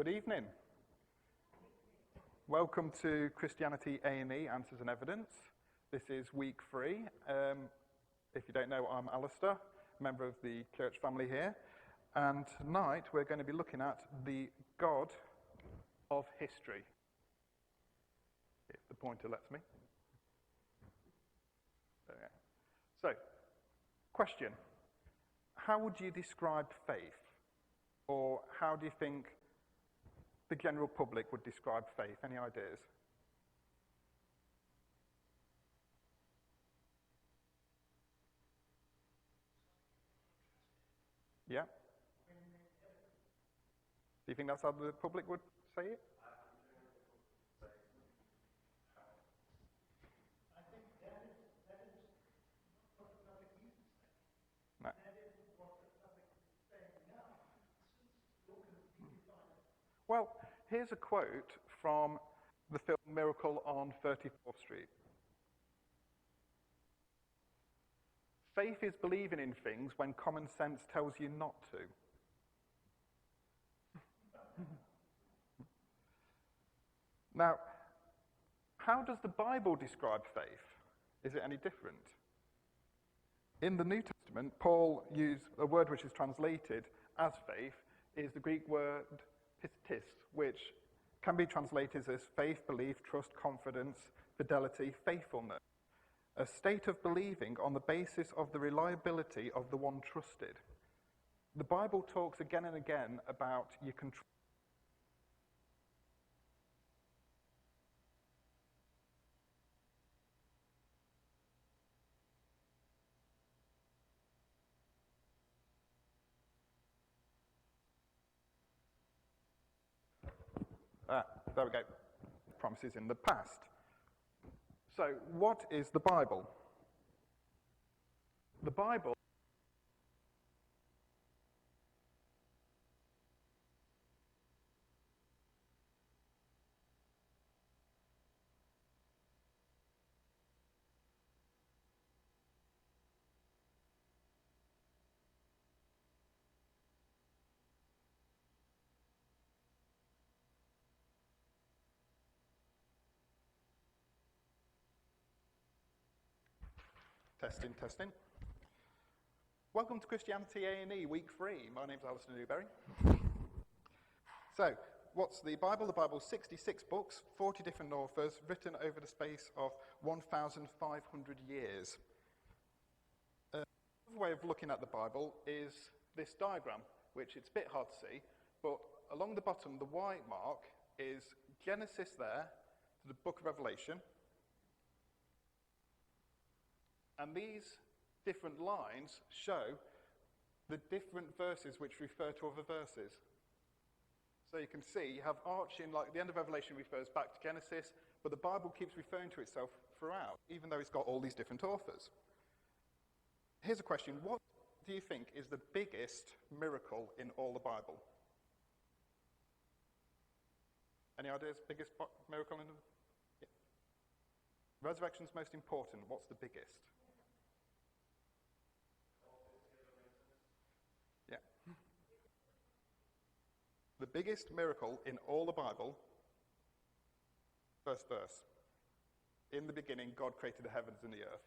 Good evening. Welcome to Christianity A&E Answers and Evidence. This is week 3. If you don't know, I'm Alistair, member of the church family here. And tonight we're going to be looking at the God of history. If the pointer lets me. There we go. So, question. How would you describe faith? Or how do you think the general public would describe faith? Any ideas? Yeah? Do you think that's how the public would say it? No. Well, here's a quote from the film Miracle on 34th Street. Faith is believing in things when common sense tells you not to. Now, how does the Bible describe faith? Is it any different? In the New Testament, Paul used a word which is translated as faith, is the Greek word pistis, which can be translated as faith, belief, trust, confidence, fidelity, faithfulness. A state of believing on the basis of the reliability of the one trusted. The Bible talks again and again about you can trust. There we go. Promises in the past. So, what is the Bible? The Bible Testing. Welcome to Christianity A&E, week 3. My name's Alistair Newberry. So, what's the Bible? The Bible's 66 books, 40 different authors, written over the space of 1,500 years. Another way of looking at the Bible is this diagram, which it's a bit hard to see, but along the bottom, the white mark is Genesis there, to the book of Revelation. And these different lines show the different verses which refer to other verses. So you can see you have arching, like the end of Revelation refers back to Genesis, but the Bible keeps referring to itself throughout, even though it's got all these different authors. Here's a question. What do you think is the biggest miracle in all the Bible? Any ideas? Biggest miracle in the... Yeah. Resurrection's most important. What's the biggest? The biggest miracle in all the Bible, first verse. In the beginning, God created the heavens and the earth.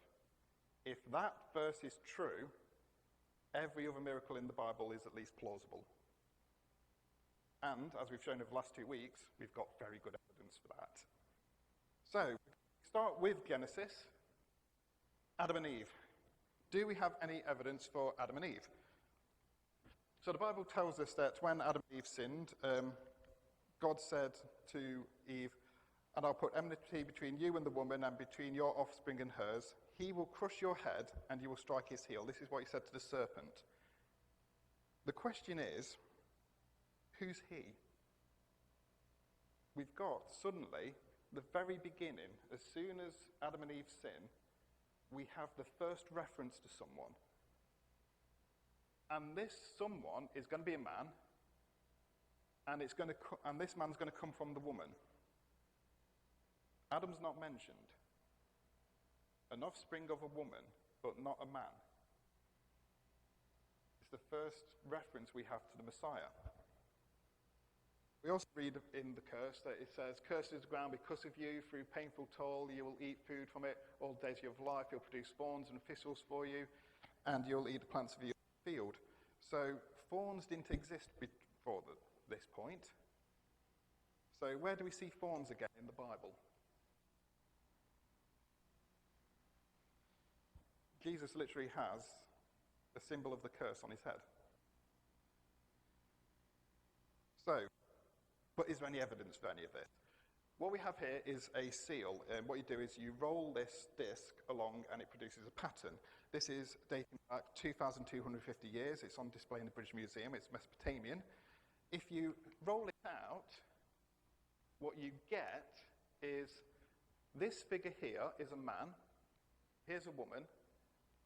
If that verse is true, every other miracle in the Bible is at least plausible. And, as we've shown over the last 2 weeks, we've got very good evidence for that. So, start with Genesis. Adam and Eve. Do we have any evidence for Adam and Eve? So the Bible tells us that when Adam and Eve sinned, God said to Eve, "And I'll put enmity between you and the woman, and between your offspring and hers. He will crush your head, and you will strike his heel." This is what he said to the serpent. The question is, who's he? We've got, suddenly, the very beginning, as soon as Adam and Eve sin, we have the first reference to someone. And this someone is going to be a man, and this man's going to come from the woman. Adam's not mentioned. An offspring of a woman, but not a man. It's the first reference we have to the Messiah. We also read in the curse that it says, "Cursed is the ground because of you. Through painful toil you will eat food from it. All the days of your life you'll produce thorns and thistles for you, and you'll eat the plants of your field." So thorns didn't exist before this point. So where do we see thorns again in the Bible? Jesus literally has a symbol of the curse on his head. So, but is there any evidence for any of this? What we have here is a seal, and what you do is you roll this disc along and it produces a pattern. This is dating back 2,250 years. It's on display in the British Museum. It's Mesopotamian. If you roll it out, what you get is this figure here is a man. Here's a woman.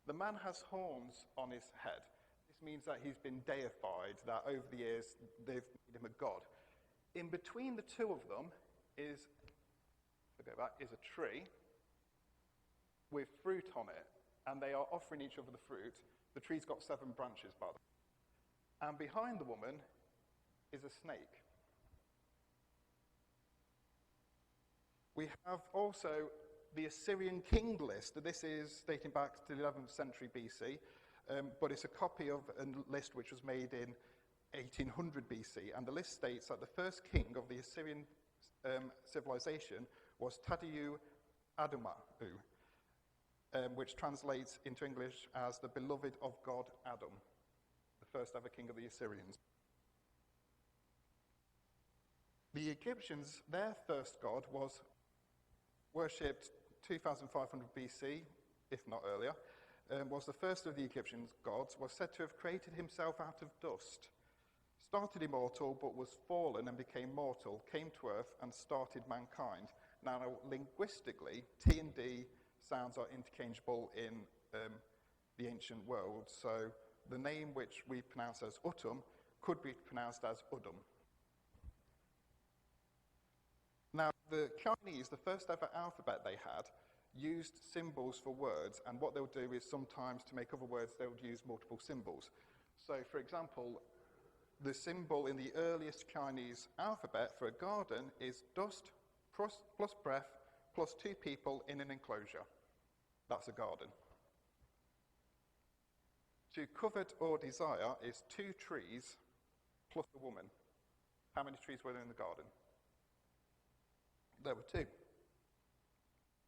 The man has horns on his head. This means that he's been deified, that over the years they've made him a god. In between the two of them is a tree with fruit on it, and they are offering each other the fruit. The tree's got 7 branches, by the way. And behind the woman is a snake. We have also the Assyrian king list. This is dating back to the 11th century BC, but it's a copy of a list which was made in 1800 BC, and the list states that the first king of the Assyrian civilization was Tadiu Adumahu, which translates into English as the beloved of God Adam, the first ever king of the Assyrians. The Egyptians, their first god was worshipped 2500 BC, if not earlier, was the first of the Egyptian gods, was said to have created himself out of dust, started immortal but was fallen and became mortal, came to earth and started mankind. Now, linguistically, T and D sounds are interchangeable in the ancient world, so the name which we pronounce as Utum could be pronounced as Udum. Now, the Chinese, the first ever alphabet they had, used symbols for words, and what they'll do is sometimes to make other words, they'll use multiple symbols. So, for example, the symbol in the earliest Chinese alphabet for a garden is dust plus breath plus 2 people in an enclosure. That's a garden. To covet or desire is 2 trees plus a woman. How many trees were there in the garden? There were 2.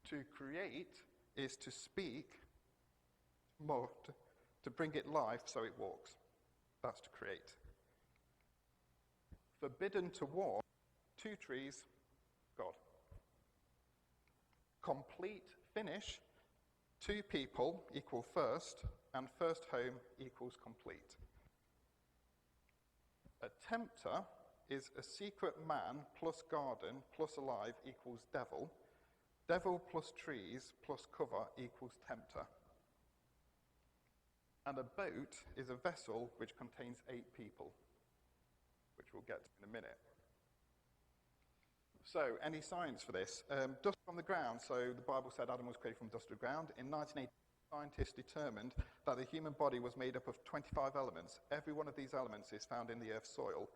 To create is to speak, to bring it life so it walks. That's to create. Forbidden to walk, 2 trees, God. Complete, finish, 2 people equal first, and first home equals complete. A tempter is a secret man plus garden plus alive equals devil. Devil plus trees plus cover equals tempter. And a boat is a vessel which contains 8 people, which we'll get to in a minute. So, any science for this? Dust from the ground. So, the Bible said Adam was created from dust of the ground. In 1980, scientists determined that the human body was made up of 25 elements. Every one of these elements is found in the Earth's soil.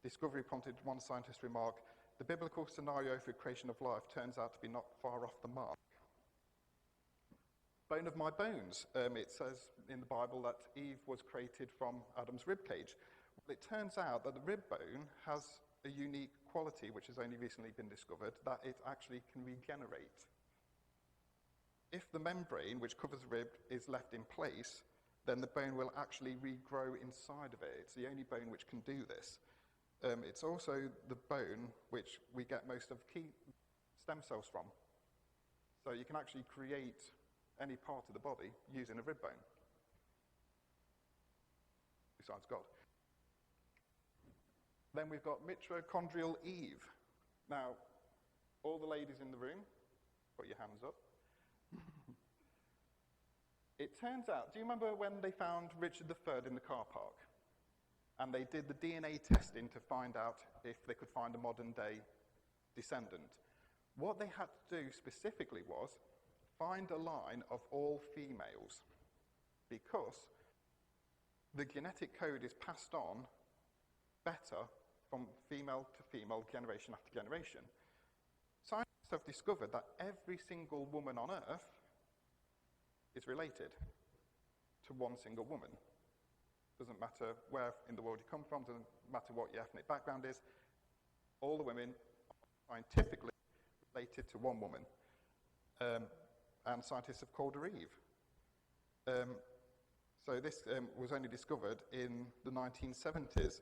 Discovery prompted one scientist to remark, "The biblical scenario for creation of life turns out to be not far off the mark." Bone of my bones. It says in the Bible that Eve was created from Adam's rib cage. Well, it turns out that the rib bone has a unique quality, which has only recently been discovered, that it actually can regenerate. If the membrane, which covers the rib, is left in place, then the bone will actually regrow inside of it. It's the only bone which can do this. It's also the bone which we get most of key stem cells from. So you can actually create any part of the body using a rib bone, besides God. Then we've got Mitochondrial Eve. Now, all the ladies in the room, put your hands up. It turns out, do you remember when they found Richard III in the car park? And they did the DNA testing to find out if they could find a modern-day descendant. What they had to do specifically was find a line of all females, because the genetic code is passed on better from female to female, generation after generation. Scientists have discovered that every single woman on Earth is related to one single woman. Doesn't matter where in the world you come from, doesn't matter what your ethnic background is, all the women are scientifically related to one woman. And scientists have called her Eve. So this was only discovered in the 1970s.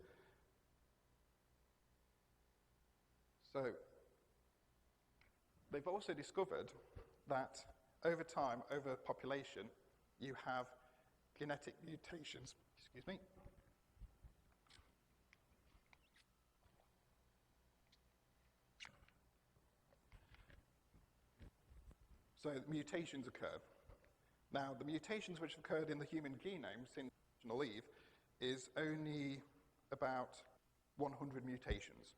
So they've also discovered that over time, over population, you have genetic mutations. Excuse me. So mutations occur. Now, the mutations which have occurred in the human genome since Untitled Eve is only about 100 mutations,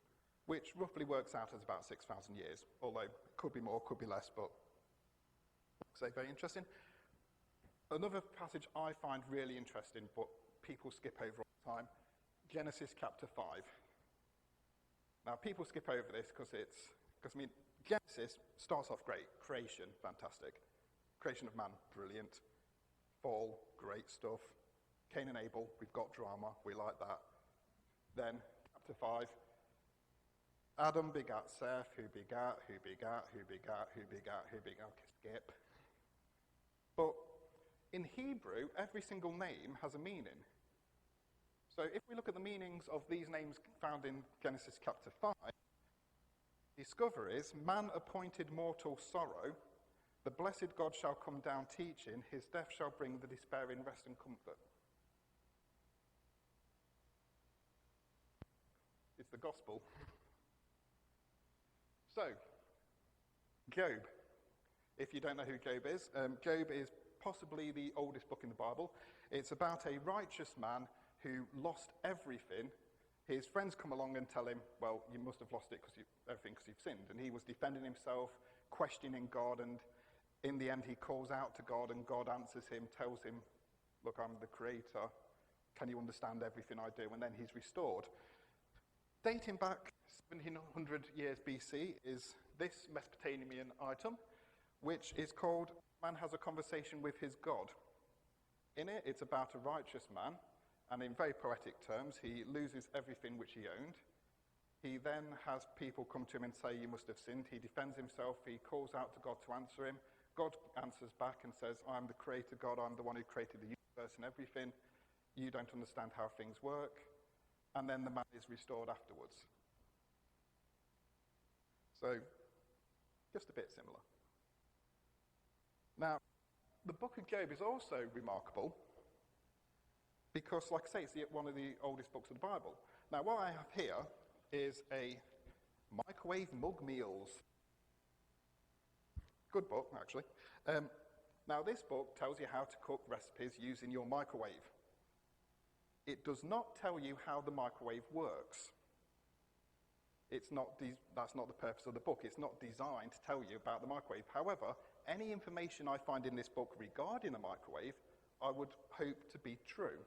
which roughly works out as about 6,000 years, although it could be more, could be less, but say very interesting. Another passage I find really interesting, but people skip over all the time, Genesis chapter 5. Now, people skip over this because Genesis starts off great. Creation, fantastic. Creation of man, brilliant. Fall, great stuff. Cain and Abel, we've got drama, we like that. Then, chapter 5, Adam begat Seth, who begat. Okay, skip. But in Hebrew, every single name has a meaning. So if we look at the meanings of these names found in Genesis chapter 5, discover is, man appointed mortal sorrow, the blessed God shall come down teaching, his death shall bring the despairing rest and comfort. It's the gospel. So, Job. If you don't know who Job is possibly the oldest book in the Bible. It's about a righteous man who lost everything. His friends come along and tell him, well, you must have lost it everything because you've sinned. And he was defending himself, questioning God, and in the end he calls out to God, and God answers him, tells him, look, I'm the creator. Can you understand everything I do? And then he's restored. Dating back 1700 years BC is this Mesopotamian item, which is called Man Has a Conversation with His God. In it, it's about a righteous man, and in very poetic terms, he loses everything which he owned. He then has people come to him and say, you must have sinned. He defends himself. He calls out to God to answer him. God answers back and says, I'm the creator God. I'm the one who created the universe and everything. You don't understand how things work. And then the man is restored afterwards. So, just a bit similar. Now, the book of Job is also remarkable because, like I say, it's one of the oldest books of the Bible. Now, what I have here is a microwave mug meals. Good book, actually. Now, this book tells you how to cook recipes using your microwave. It does not tell you how the microwave works. That's not the purpose of the book. It's not designed to tell you about the microwave. However, any information I find in this book regarding a microwave, I would hope to be true.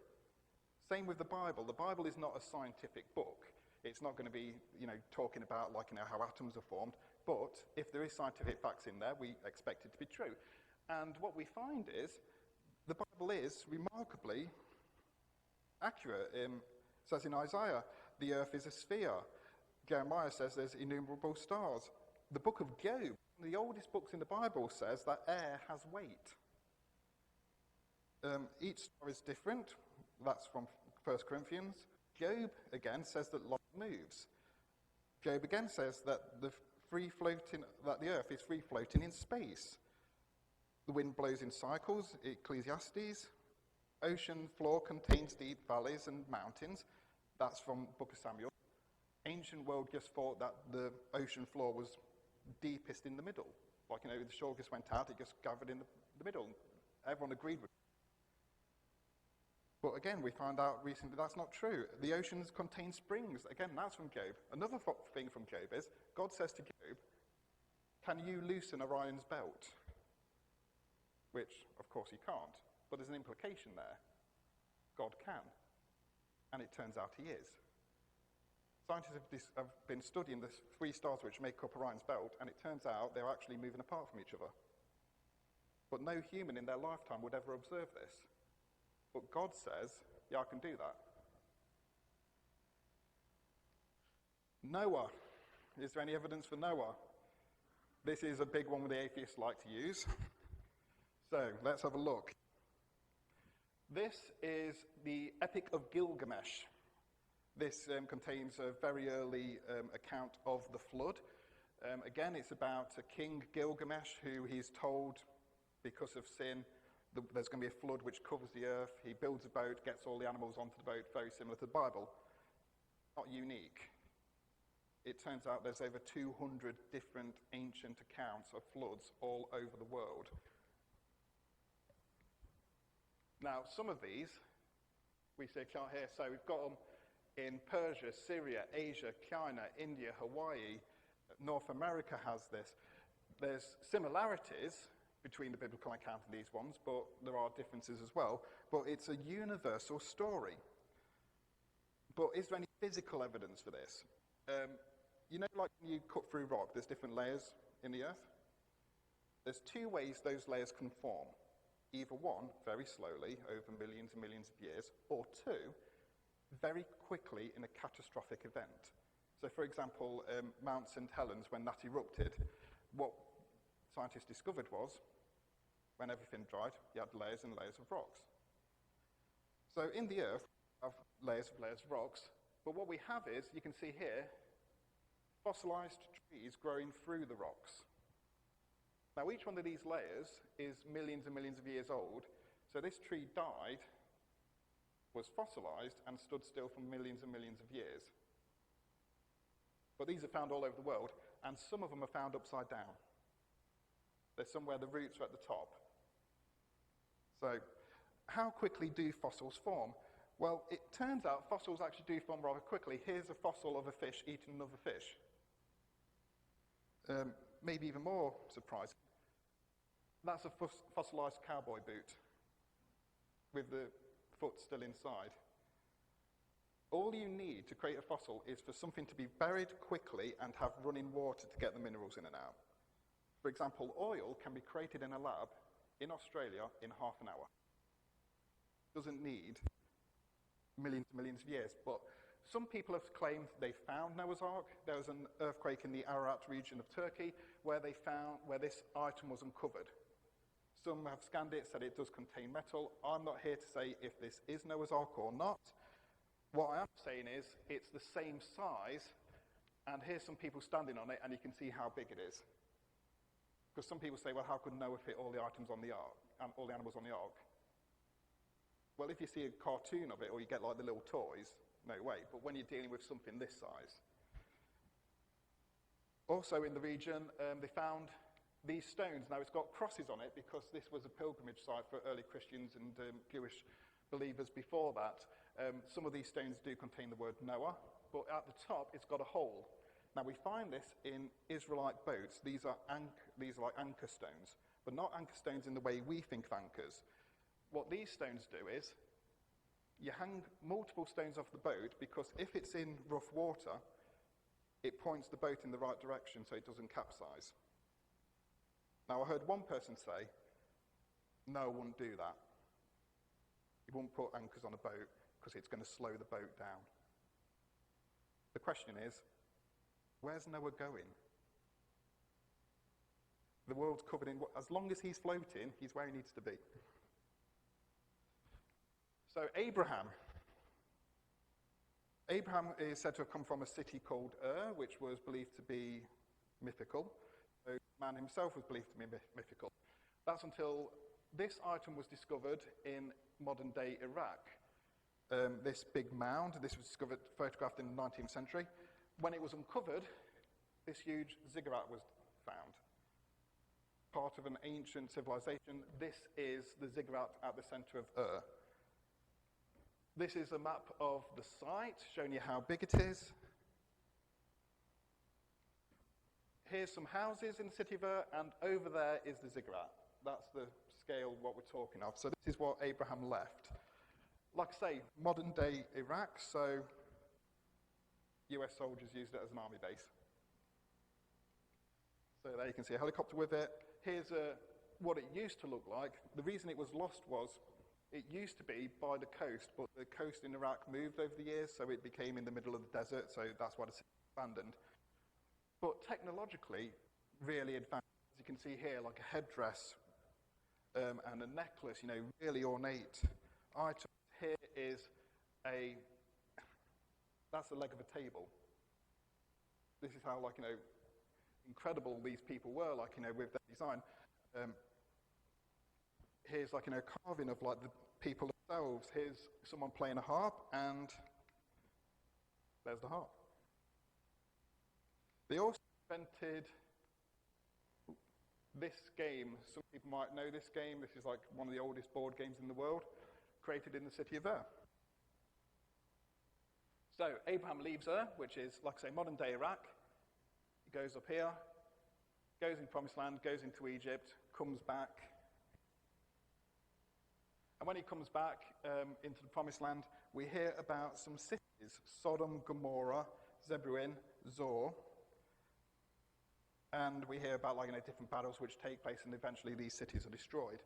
Same with the Bible. The Bible is not a scientific book. It's not going to be, talking about how atoms are formed. But if there is scientific facts in there, we expect it to be true. And what we find is the Bible is remarkably accurate. It says in Isaiah, the earth is a sphere. Jeremiah says there's innumerable stars. The book of Job, one of the oldest books in the Bible, says that air has weight. Each star is different. That's from 1 Corinthians. Job, again, says that light moves. Job again says that the earth is free-floating in space. The wind blows in cycles, Ecclesiastes. Ocean floor contains deep valleys and mountains. That's from Book of Samuel. Ancient world just thought that the ocean floor was deepest in the middle. The shore just went out, it just gathered in the middle. Everyone agreed with it. But again, we found out recently that's not true. The oceans contain springs. Again, that's from Job. Another thing from Job is, God says to Job, can you loosen Orion's belt? Which, of course, he can't. But there's an implication there. God can. And it turns out he is. Scientists have been studying the 3 stars which make up Orion's belt, and it turns out they're actually moving apart from each other. But no human in their lifetime would ever observe this. But God says, yeah, I can do that. Noah. Is there any evidence for Noah? This is a big one the atheists like to use. So let's have a look. This is the Epic of Gilgamesh. This contains a very early account of the flood. Again, it's about a king, Gilgamesh, who he's told, because of sin, there's going to be a flood which covers the earth. He builds a boat, gets all the animals onto the boat, very similar to the Bible. Not unique. It turns out there's over 200 different ancient accounts of floods all over the world. Now, some of these, we see a chart here, so we've got them in Persia, Syria, Asia, China, India, Hawaii. North America has this. There's similarities between the biblical account and these ones, but there are differences as well. But it's a universal story. But is there any physical evidence for this? You know, like when you cut through rock, there's different layers in the earth? There's 2 ways those layers can form. Either 1, very slowly, over millions and millions of years, or 2, very quickly in a catastrophic event. So, for example, Mount St. Helens, when that erupted, what scientists discovered was, when everything dried, you had layers and layers of rocks. So in the earth, we have layers of rocks, but what we have is, you can see here, fossilized trees growing through the rocks. Now, each one of these layers is millions and millions of years old, so this tree died, was fossilized, and stood still for millions and millions of years. But these are found all over the world, and some of them are found upside down. There's somewhere the roots are at the top. So, how quickly do fossils form? Well, it turns out fossils actually do form rather quickly. Here's a fossil of a fish eating another fish. Maybe even more surprising. That's a fossilized cowboy boot with the foot still inside. All you need to create a fossil is for something to be buried quickly and have running water to get the minerals in and out. For example, oil can be created in a lab in Australia in half an hour. Doesn't need millions and millions of years, but some people have claimed they found Noah's Ark. There was an earthquake in the Ararat region of Turkey where this item was uncovered. Some have scanned it, said it does contain metal. I'm not here to say if this is Noah's Ark or not. What I am saying is it's the same size, and here's some people standing on it, and you can see how big it is. Because some people say, well, how could Noah fit all the items on the ark, all the animals on the ark? Well, if you see a cartoon of it, or you get like the little toys, no way. But when you're dealing with something this size. Also in the region, they found these stones. Now, it's got crosses on it because this was a pilgrimage site for early Christians and Jewish believers before that. Some of these stones do contain the word Noah, but at the top, it's got a hole. Now, we find this in Israelite boats. These are like anchor stones, but not anchor stones in the way we think of anchors. What these stones do is, you hang multiple stones off the boat because if it's in rough water, it points the boat in the right direction so it doesn't capsize. Now, I heard one person say, no, I wouldn't do that. You wouldn't put anchors on a boat because it's going to slow the boat down. The question is, where's Noah going? The world's covered in, as long as he's floating, he's where he needs to be. So Abraham is said to have come from a city called Ur, which was believed to be mythical. So man himself was believed to be mythical. That's until this item was discovered in modern-day Iraq. This big mound, this was photographed in the 19th century. When it was uncovered, this huge ziggurat was found. Part of an ancient civilization. This is the ziggurat at the center of Ur. This is a map of the site, showing you how big it is. Here's some houses in the city of Ur, and over there is the ziggurat. That's the scale of what we're talking of. So this is what Abraham left. Like I say, modern-day Iraq, so US soldiers used it as an army base. So there you can see a helicopter with it. Here's what it used to look like. The reason it was lost was it used to be by the coast, but the coast in Iraq moved over the years, so it became in the middle of the desert, so that's why the city was abandoned. But technologically, really advanced. As you can see here, like a headdress and a necklace, really ornate items. Here is that's the leg of a table. This is how, incredible these people were, with their design. Here's, carving of, the people themselves. Here's someone playing a harp, and there's the harp. They also invented this game. Some people might know this game. This is, one of the oldest board games in the world, created in the city of Ur. So, Abraham leaves Ur, which is, modern-day Iraq. He goes up here, goes in Promised Land, goes into Egypt, comes back. And when he comes back into the Promised Land, we hear about some cities: Sodom, Gomorrah, Zebulun, Zor. And we hear about, different battles which take place, and eventually these cities are destroyed.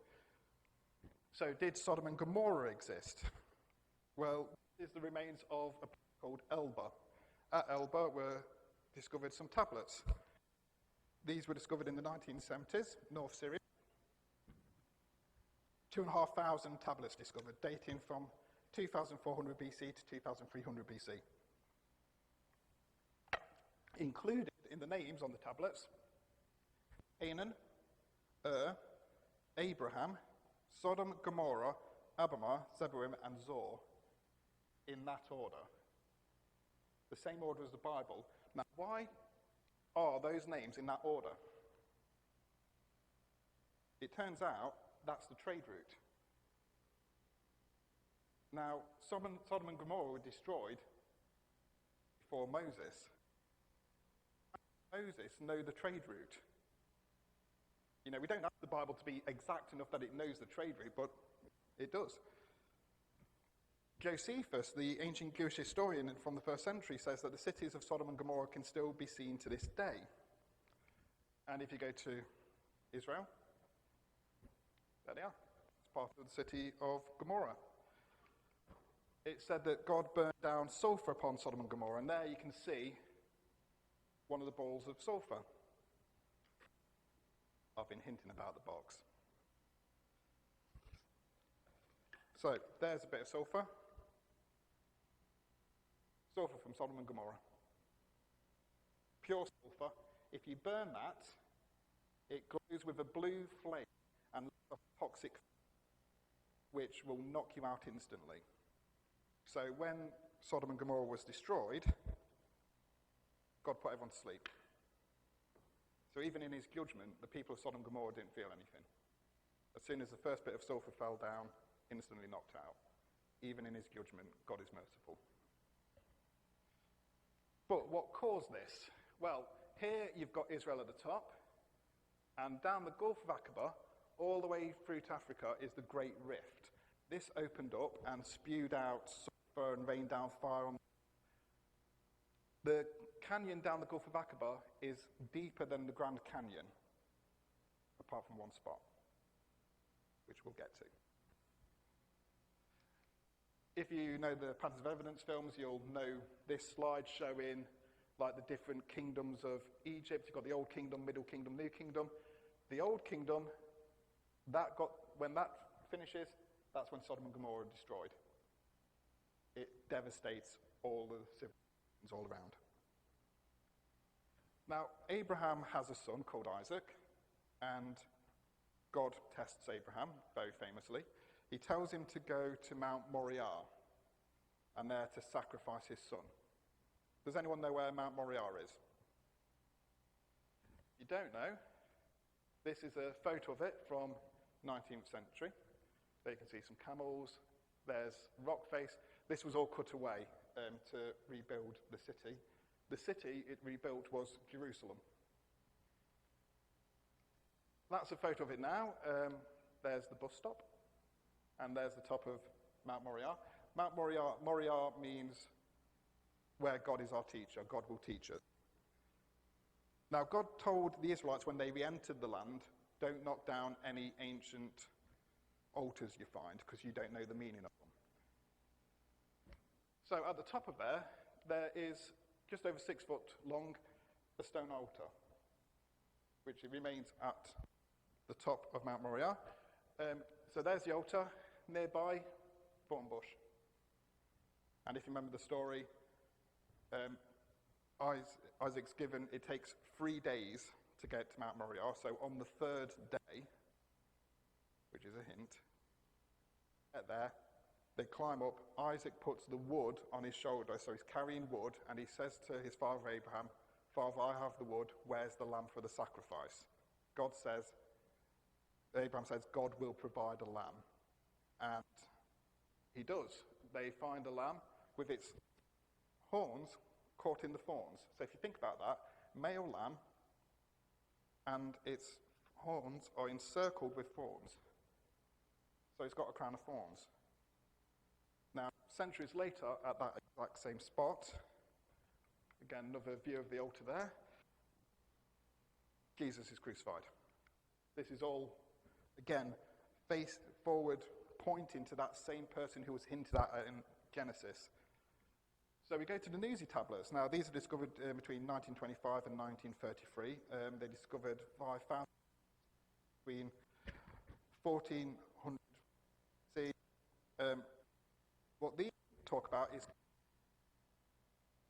So, did Sodom and Gomorrah exist? Well, this is the remains of a place called Elba. At Elba were discovered some tablets. These were discovered in the 1970s, North Syria. 2,500 tablets discovered, dating from 2400 BC to 2300 BC. Included in the names on the tablets: Canaan, Abraham, Sodom, Gomorrah, Abamah, Zebulun, and Zor, in that order. The same order as the Bible. Now, why are those names in that order? It turns out that's the trade route. Now, Sodom and Gomorrah were destroyed before Moses. Moses know the trade route. We don't ask the Bible to be exact enough that it knows the trade route, but it does. Josephus, the ancient Jewish historian from the 1st century, says that the cities of Sodom and Gomorrah can still be seen to this day. And if you go to Israel, there they are. It's part of the city of Gomorrah. It said that God burned down sulfur upon Sodom and Gomorrah, and there you can see one of the balls of sulfur. I've been hinting about the box. So, there's a bit of sulfur. Sulfur from Sodom and Gomorrah. Pure sulfur. If you burn that, it glows with a blue flame and a toxic, which will knock you out instantly. So when Sodom and Gomorrah was destroyed, God put everyone to sleep. So even in his judgment, the people of Sodom and Gomorrah didn't feel anything. As soon as the first bit of sulfur fell down, instantly knocked out. Even in his judgment, God is merciful. But what caused this? Well, here you've got Israel at the top, and down the Gulf of Aqaba, all the way through to Africa, is the Great Rift. This opened up and spewed out sulfur and rained down fire on the canyon down the Gulf of Aqaba is deeper than the Grand Canyon, apart from one spot, which we'll get to. If you know the Patterns of Evidence films, you'll know this slide showing the different kingdoms of Egypt. You've got the Old Kingdom, Middle Kingdom, New Kingdom. The Old Kingdom, when that finishes, that's when Sodom and Gomorrah are destroyed. It devastates all the civilizations all around. Now, Abraham has a son called Isaac, and God tests Abraham, very famously. He tells him to go to Mount Moriah, and there to sacrifice his son. Does anyone know where Mount Moriah is? You don't know? This is a photo of it from 19th century. There you can see some camels. There's rock face. This was all cut away to rebuild the city. The city it rebuilt was Jerusalem. That's a photo of it now. There's the bus stop, and there's the top of Mount Moriah. Mount Moriah means where God is our teacher. God will teach us. Now, God told the Israelites when they re-entered the land, don't knock down any ancient altars you find, because you don't know the meaning of them. So at the top of there is, just over 6 foot long, a stone altar, which remains at the top of Mount Moriah. So there's the altar, nearby, thorn bush. And if you remember the story, Isaac's given, it takes 3 days to get to Mount Moriah. So on the 3rd day, which is a hint, get there, they climb up. Isaac puts the wood on his shoulder, so he's carrying wood, and he says to his father Abraham, Father, I have the wood, where's the lamb for the sacrifice? Abraham says, God will provide a lamb. And he does. They find a lamb with its horns caught in the thorns. So if you think about that, male lamb, and its horns are encircled with thorns. So it's got a crown of thorns. Now, centuries later, at that exact same spot, again, another view of the altar there, Jesus is crucified. This is all, again, face forward, pointing to that same person who was hinted at in Genesis. So we go to the Nuzi tablets. Now, these are discovered between 1925 and 1933. They discovered 5,000 between 1400 C. What these talk about is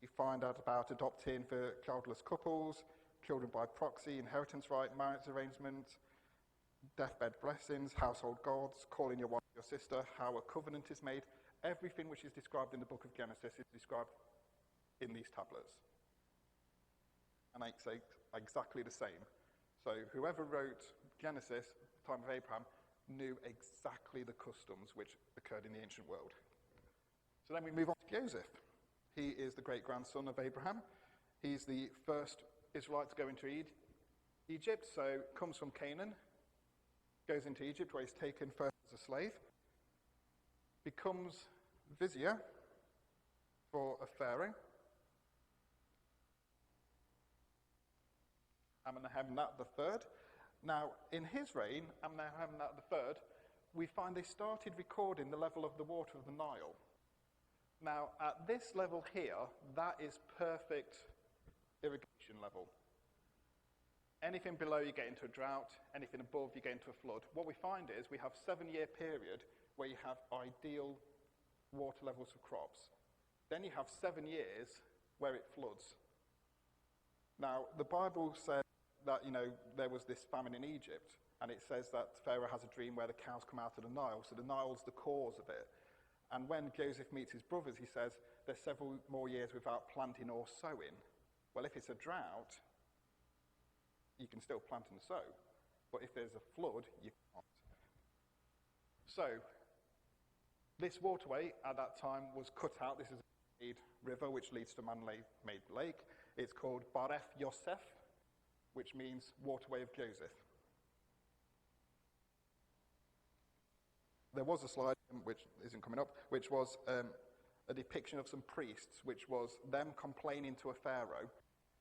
you find out about adopting for childless couples, children by proxy, inheritance right, marriage arrangements, deathbed blessings, household gods, calling your wife your sister, how a covenant is made. Everything which is described in the book of Genesis is described in these tablets. And I say exactly the same. So whoever wrote Genesis at the time of Abraham knew exactly the customs which occurred in the ancient world. So then we move on to Joseph. He is the great-grandson of Abraham. He's the first Israelite to go into Egypt, so comes from Canaan, goes into Egypt where he's taken first as a slave, becomes vizier for a pharaoh, Amenemhat III. Now, in his reign, Amenemhat III, we find they started recording the level of the water of the Nile. Now, at this level here, that is perfect irrigation level. Anything below, you get into a drought. Anything above, you get into a flood. What we find is we have a 7-year period where you have ideal water levels for crops. Then you have 7 years where it floods. Now, the Bible says that, there was this famine in Egypt, and it says that Pharaoh has a dream where the cows come out of the Nile, so the Nile's the cause of it. And when Joseph meets his brothers, he says, there's several more years without planting or sowing. Well, if it's a drought, you can still plant and sow. But if there's a flood, you can't. So, this waterway at that time was cut out. This is a river which leads to a man-made lake. It's called Baref Yosef, which means waterway of Joseph. There was a slide, which isn't coming up, which was a depiction of some priests, which was them complaining to a pharaoh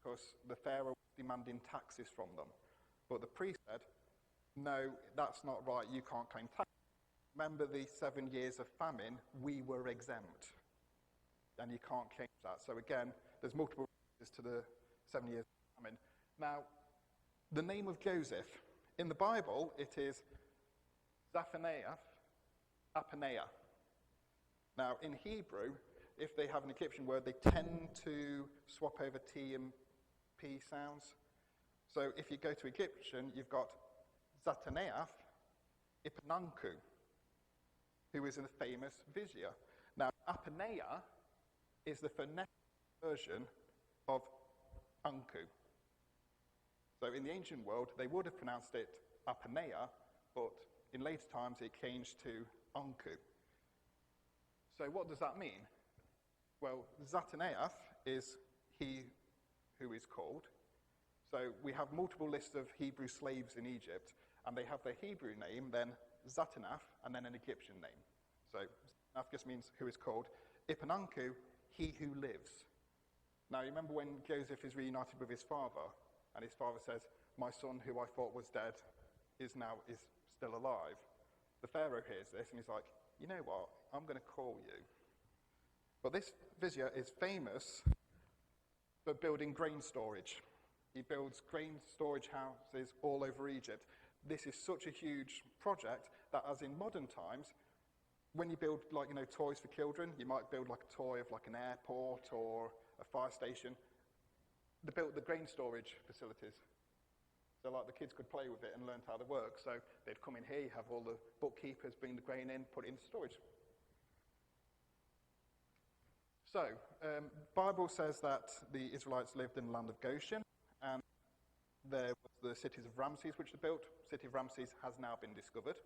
because the pharaoh was demanding taxes from them. But the priest said, no, that's not right, you can't claim tax. Remember the 7 years of famine, we were exempt. And you can't change that. So again, there's multiple reasons to the 7 years of famine. Now, the name of Joseph, in the Bible, it is Apaneah. Now, in Hebrew, if they have an Egyptian word, they tend to swap over T and P sounds. So if you go to Egyptian, you've got Zataneath Ipananku, who is a famous vizier. Now, Apaneah is the phonetic version of Anku. So in the ancient world, they would have pronounced it Apaneah, but in later times it changed to Anku. So what does that mean? Well, Zataneath is he who is called. So we have multiple lists of Hebrew slaves in Egypt, and they have their Hebrew name, then Zataneath, and then an Egyptian name. So Zataneath just means who is called. Ipananku, he who lives. Now, you remember when Joseph is reunited with his father, and his father says, "My son, who I thought was dead, is still alive." The Pharaoh hears this, and he's like, "You know what? I'm going to call you." But this vizier is famous for building grain storage. He builds grain storage houses all over Egypt. This is such a huge project that, as in modern times, when you build, toys for children, you might build like a toy of like an airport or a fire station. They built the grain storage facilities. So the kids could play with it and learn how they work. So they'd come in here, you have all the bookkeepers bring the grain in, put it into storage. So, the Bible says that the Israelites lived in the land of Goshen, and there was the cities of Ramses which were built. The city of Ramses has now been discovered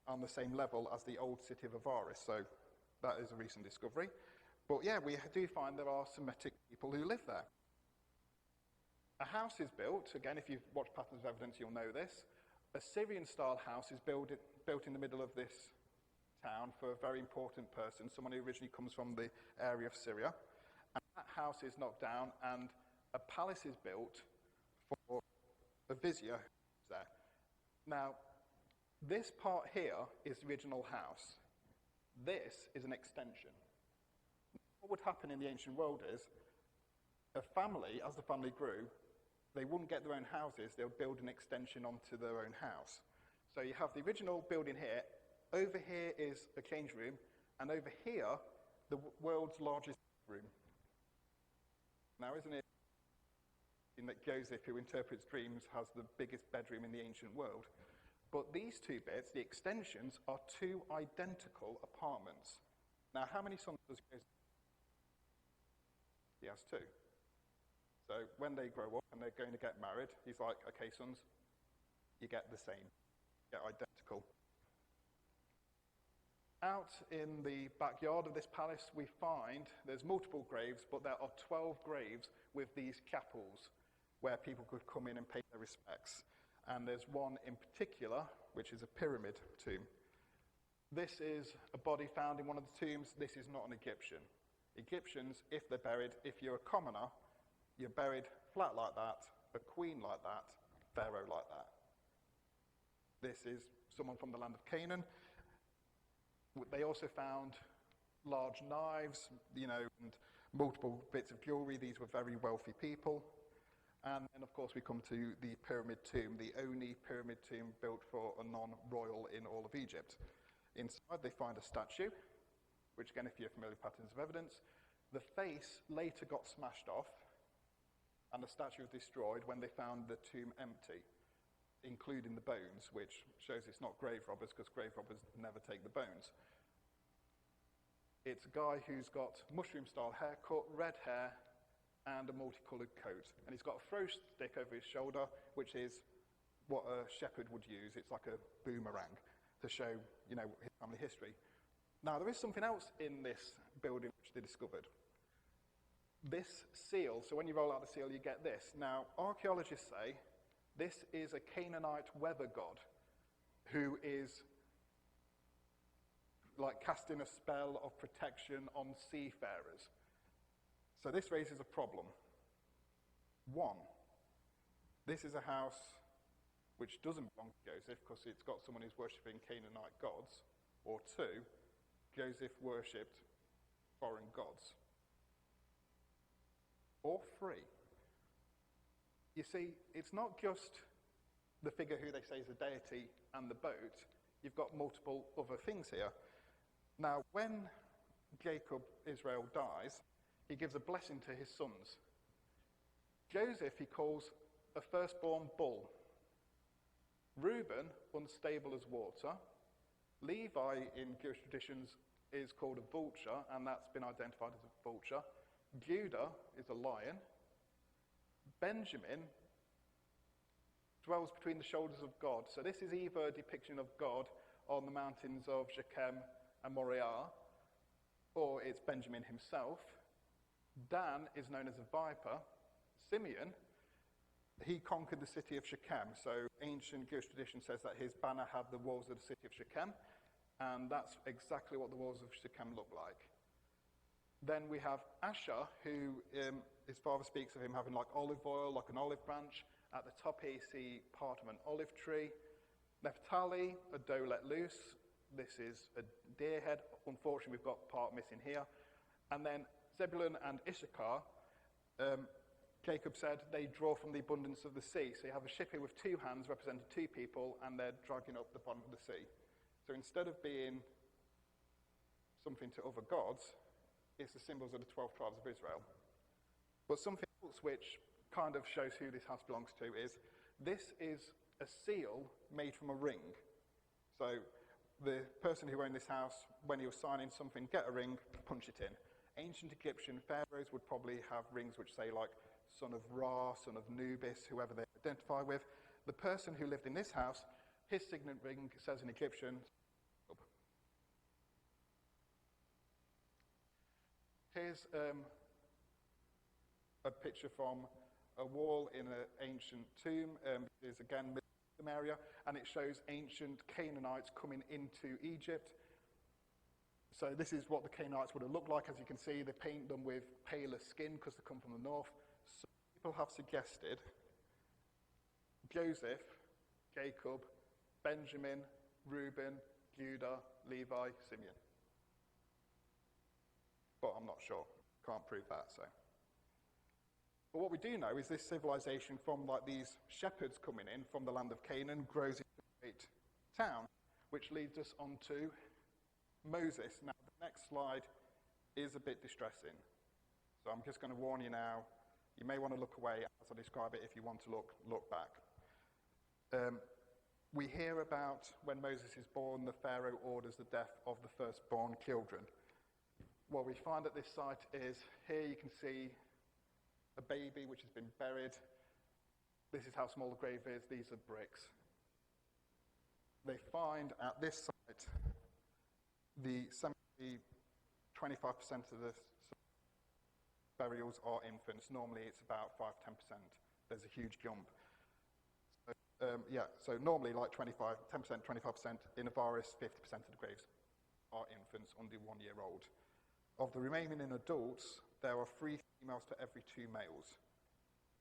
on the same level as the old city of Avaris, so that is a recent discovery. But yeah, we do find there are Semitic people who live there. A house is built, again, if you've watched Patterns of Evidence, you'll know this. A Syrian-style house is built in the middle of this town for a very important person, someone who originally comes from the area of Syria. And that house is knocked down, and a palace is built for a vizier who's there. Now, this part here is the original house. This is an extension. What would happen in the ancient world is, a family, as the family grew, they wouldn't get their own houses, they would build an extension onto their own house. So you have the original building here, over here is a change room, and over here, the world's largest room. Now, isn't it in that Joseph, who interprets dreams, has the biggest bedroom in the ancient world? But these two bits, the extensions, are two identical apartments. Now, how many sons does Joseph have? He has two. So when they grow up and they're going to get married, he's like, "Okay, sons, you get the same, you get identical." Out in the backyard of this palace, we find there's multiple graves, but there are 12 graves with these chapels where people could come in and pay their respects. And there's one in particular, which is a pyramid tomb. This is a body found in one of the tombs. This is not an Egyptian. Egyptians, if they're buried, if you're a commoner, you're buried flat like that, a queen like that, pharaoh like that. This is someone from the land of Canaan. They also found large knives, and multiple bits of jewelry. These were very wealthy people. And then, of course, we come to the pyramid tomb, the only pyramid tomb built for a non-royal in all of Egypt. Inside, they find a statue, which, again, if you're familiar with Patterns of Evidence, the face later got smashed off, and the statue was destroyed when they found the tomb empty, including the bones, which shows it's not grave robbers, because grave robbers never take the bones. It's a guy who's got mushroom-style haircut, red hair, and a multicoloured coat. And he's got a throw stick over his shoulder, which is what a shepherd would use. It's like a boomerang to show, his family history. Now, there is something else in this building which they discovered. This seal, so when you roll out the seal, you get this. Now, archaeologists say this is a Canaanite weather god who is like casting a spell of protection on seafarers. So this raises a problem. One, this is a house which doesn't belong to Joseph because it's got someone who's worshipping Canaanite gods. Or two, Joseph worshipped foreign gods. Or three, you see, it's not just the figure who they say is a deity and the boat. You've got multiple other things here. Now, when Jacob, Israel, dies, he gives a blessing to his sons. Joseph, he calls a firstborn bull. Reuben, unstable as water. Levi, in Jewish traditions, is called a vulture, and that's been identified as a vulture. Judah is a lion. Benjamin dwells between the shoulders of God. So this is either a depiction of God on the mountains of Shechem and Moriah, or it's Benjamin himself. Dan is known as a viper. Simeon, he conquered the city of Shechem. So ancient Jewish tradition says that his banner had the walls of the city of Shechem, and that's exactly what the walls of Shechem look like. Then we have Asher, who his father speaks of him having like olive oil, like an olive branch. At the top here you see part of an olive tree. Naphtali, a doe let loose. This is a deer head. Unfortunately, we've got part missing here. And then Zebulun and Issachar, Jacob said they draw from the abundance of the sea. So you have a ship here with two hands representing two people, and they're dragging up the bottom of the sea. So instead of being something to other gods, it's the symbols of the 12 tribes of Israel. But something else which kind of shows who this house belongs to is, this is a seal made from a ring. So the person who owned this house, when he was signing something, get a ring, punch it in. Ancient Egyptian pharaohs would probably have rings which say like, son of Ra, son of Nubis, whoever they identify with. The person who lived in this house, his signet ring says in Egyptian. Here's a picture from a wall in an ancient tomb. It is again Muslim area, and it shows ancient Canaanites coming into Egypt. So this is what the Canaanites would have looked like. As you can see, they paint them with paler skin because they come from the north. So people have suggested Joseph, Jacob, Benjamin, Reuben, Judah, Levi, Simeon. But I'm not sure. Can't prove that, so. But what we do know is this civilization from like these shepherds coming in from the land of Canaan grows into a great town, which leads us on to Moses. Now, the next slide is a bit distressing. So I'm just going to warn you now. You may want to look away as I describe it if you want to look back. We hear about when Moses is born, the Pharaoh orders the death of the firstborn children. What we find at this site is, here you can see a baby which has been buried. This is how small the grave is. These are bricks. They find at this site the 25% of the burials are infants. Normally it's about 5-10%. There's a huge jump. So normally like 10%, 25%. In Avaris, 50% of the graves are infants under 1 year old. Of the remaining adults, there are 3 females to every 2 males.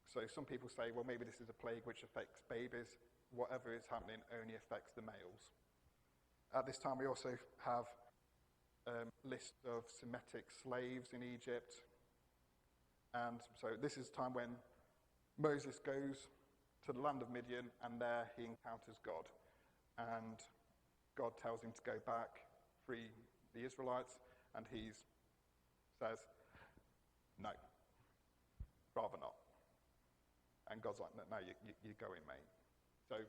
So some people say, well, maybe this is a plague which affects babies. Whatever is happening only affects the males. At this time, we also have a list of Semitic slaves in Egypt. And so this is the time when Moses goes to the land of Midian, and there he encounters God. And God tells him to go back, free the Israelites, and he says, no, rather not. And God's like, no, you're going, mate. So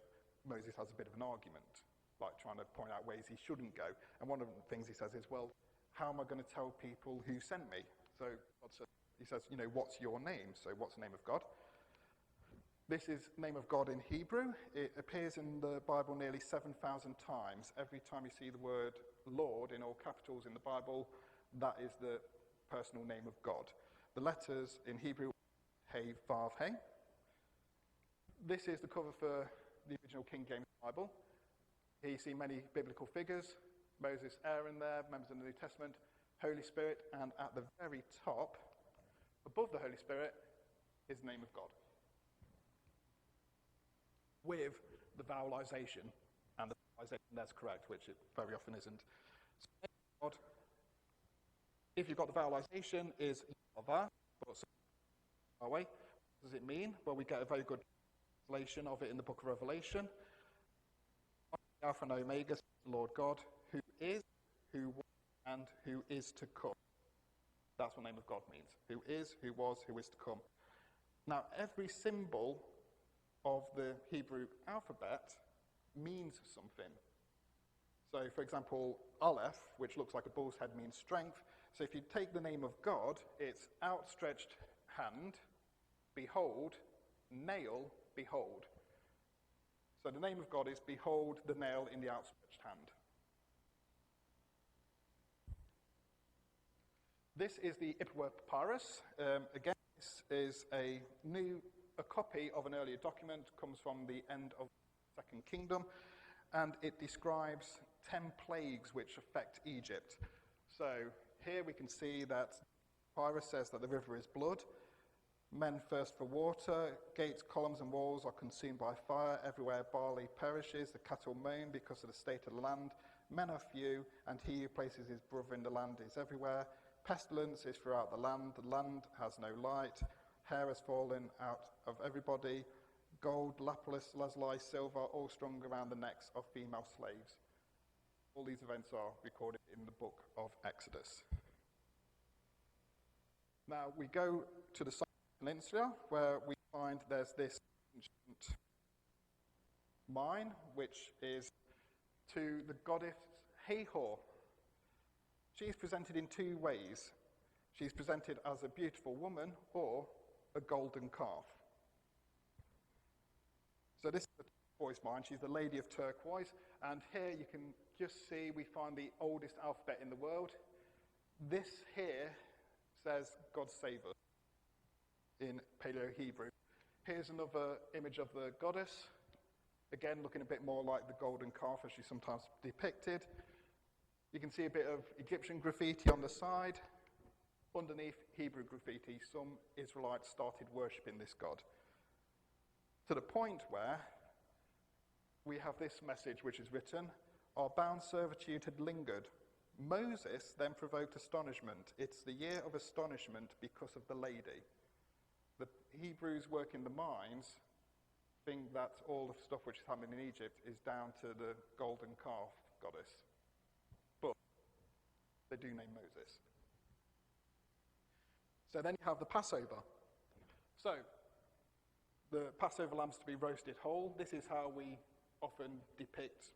Moses has a bit of an argument, like trying to point out ways he shouldn't go. And one of the things he says is, well, how am I going to tell people who sent me? So he says, what's your name? So what's the name of God? This is the name of God in Hebrew. It appears in the Bible nearly 7,000 times. Every time you see the word Lord in all capitals in the Bible, that is the personal name of God. The letters in Hebrew, Hey, Vav, Hey. This is the cover for the original King James Bible. Here you see many biblical figures. Moses, Aaron there, members of the New Testament, Holy Spirit, and at the very top, above the Holy Spirit, is the name of God. With the vowelization, and the vowelization there's correct, which it very often isn't. So, God, if you've got the vowelization, is Yahweh, but Yahweh. What does it mean? Well, we get a very good translation of it in the book of Revelation. Alpha and Omega, Lord God, who is, who was, and who is to come. That's what the name of God means. Who is, who was, who is to come. Now, every symbol of the Hebrew alphabet means something. So, for example, Aleph, which looks like a bull's head, means strength. So if you take the name of God, it's outstretched hand, behold, nail, behold. So the name of God is behold the nail in the outstretched hand. This is the Ipower Papyrus. Again, this is a copy of an earlier document, comes from the end of the Second Kingdom, and it describes 10 plagues which affect Egypt. So here we can see that Papyrus says that the river is blood. Men thirst for water. Gates, columns, and walls are consumed by fire. Everywhere barley perishes. The cattle moan because of the state of the land. Men are few, and he who places his brother in the land is everywhere. Pestilence is throughout the land. The land has no light. Hair has fallen out of everybody. Gold, lapis lazuli, silver, all strung around the necks of female slaves. All these events are recorded in the book of Exodus. Now we go to the Sinai Peninsula, where we find there's this ancient mine, which is to the goddess Hathor. She's presented in two ways. She's presented as a beautiful woman or a golden calf. So this is the turquoise mine. She's the Lady of Turquoise. And here you can just see we find the oldest alphabet in the world. This here says, God save us, in Paleo-Hebrew. Here's another image of the goddess. Again, looking a bit more like the golden calf as she's sometimes depicted. You can see a bit of Egyptian graffiti on the side. Underneath Hebrew graffiti, some Israelites started worshipping this god. To the point where we have this message which is written, our bound servitude had lingered. Moses then provoked astonishment. It's the year of astonishment because of the lady. The Hebrews working the mines think that all the stuff which is happening in Egypt is down to the golden calf goddess. But they do name Moses. So then you have the Passover. So the Passover lamb's to be roasted whole. This is how we often depict,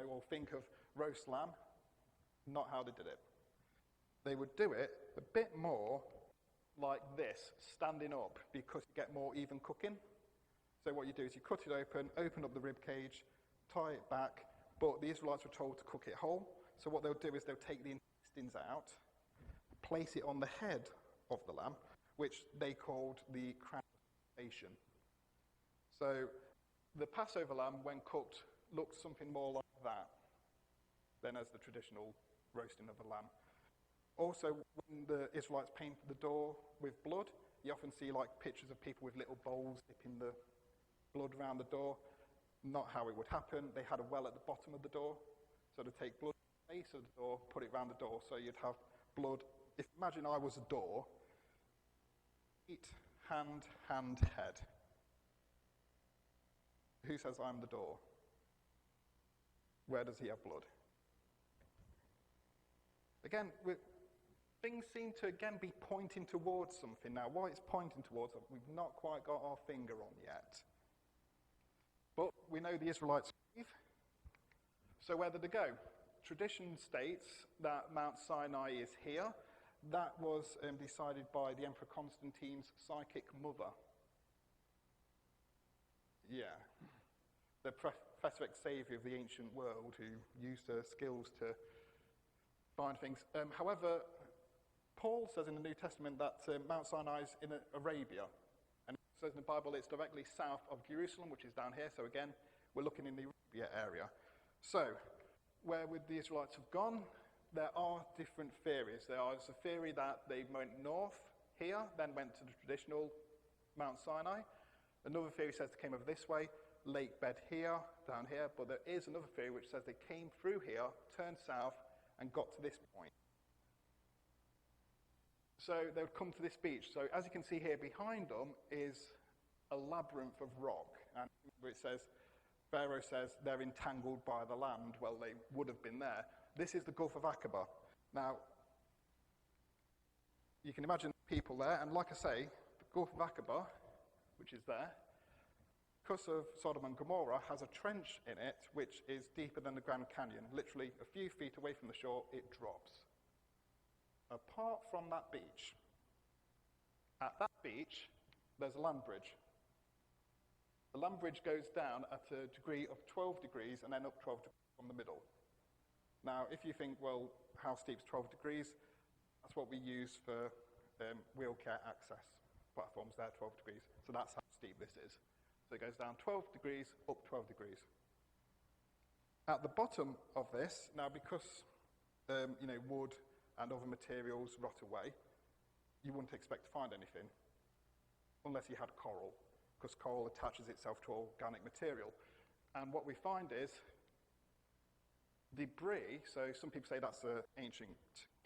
or think of roast lamb. Not how they did it. They would do it a bit more like this, standing up, because you get more even cooking. So what you do is you cut it open up the rib cage, tie it back, but the Israelites were told to cook it whole. So what they'll do is they'll take the intestines out, place it on the head of the lamb, which they called the crown of nation. So the Passover lamb, when cooked, looked something more like that than as the traditional roasting of a lamb. Also, when the Israelites painted the door with blood, you often see pictures of people with little bowls dipping the blood around the door. Not how it would happen. They had a well at the bottom of the door, so to take blood from the base of the door, put it around the door, so you'd have blood. Imagine I was a door. Feet, hand, head. Who says I'm the door? Where does he have blood? Again, things seem to again be pointing towards something now. What it's pointing towards, we've not quite got our finger on yet. But we know the Israelites leave. So where did they go? Tradition states that Mount Sinai is here. That was decided by the Emperor Constantine's psychic mother. Yeah. The prophetic saviour of the ancient world who used her skills to find things. However, Paul says in the New Testament that Mount Sinai is in Arabia. And it says in the Bible it's directly south of Jerusalem, which is down here. So again, we're looking in the Arabia area. So, where would the Israelites have gone? There are different theories. There's a theory that they went north here, then went to the traditional Mount Sinai. Another theory says they came over this way, lake bed here, down here. But there is another theory which says they came through here, turned south, and got to this point. So they would come to this beach. So as you can see here, behind them is a labyrinth of rock. And it says, Pharaoh says they're entangled by the land. Well, they would have been there. This is the Gulf of Aqaba. Now, you can imagine people there. And like I say, the Gulf of Aqaba, which is there, because of Sodom and Gomorrah, has a trench in it which is deeper than the Grand Canyon. Literally a few feet away from the shore, it drops. Apart from that beach, at that beach, there's a land bridge. The land bridge goes down at a degree of 12 degrees and then up 12 degrees from the middle. Now, if you think, well, how steep's 12 degrees? That's what we use for wheelchair access platforms there, 12 degrees. So that's how steep this is. So it goes down 12 degrees, up 12 degrees. At the bottom of this, now because wood and other materials rot away, you wouldn't expect to find anything unless you had coral, because coral attaches itself to organic material. And what we find is debris. So some people say that's an ancient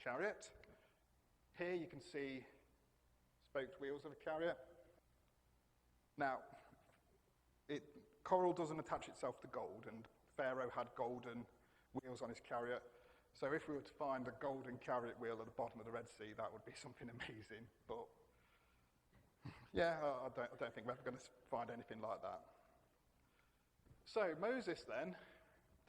chariot. Here you can see spoked wheels of a chariot. Now, coral doesn't attach itself to gold, and Pharaoh had golden wheels on his chariot. So if we were to find a golden chariot wheel at the bottom of the Red Sea, that would be something amazing. But yeah, I don't think we're ever going to find anything like that. So Moses then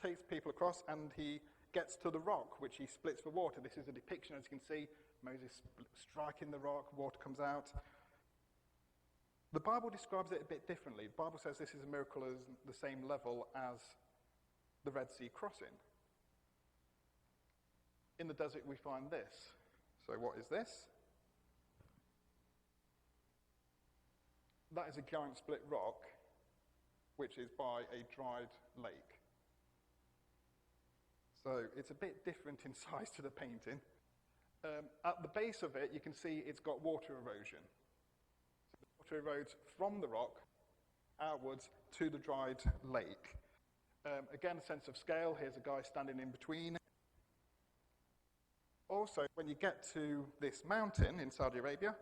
takes people across, and he gets to the rock, which he splits for water. This is a depiction, as you can see, Moses striking the rock, water comes out. The Bible describes it a bit differently. The Bible says this is a miracle at the same level as the Red Sea crossing. In the desert we find this. So what is this? That is a giant split rock, which is by a dried lake. So it's a bit different in size to the painting. At the base of it, you can see it's got water erosion. So the water erodes from the rock outwards to the dried lake. Again, a sense of scale. Here's a guy standing in between. Also, when you get to this mountain in Saudi Arabia,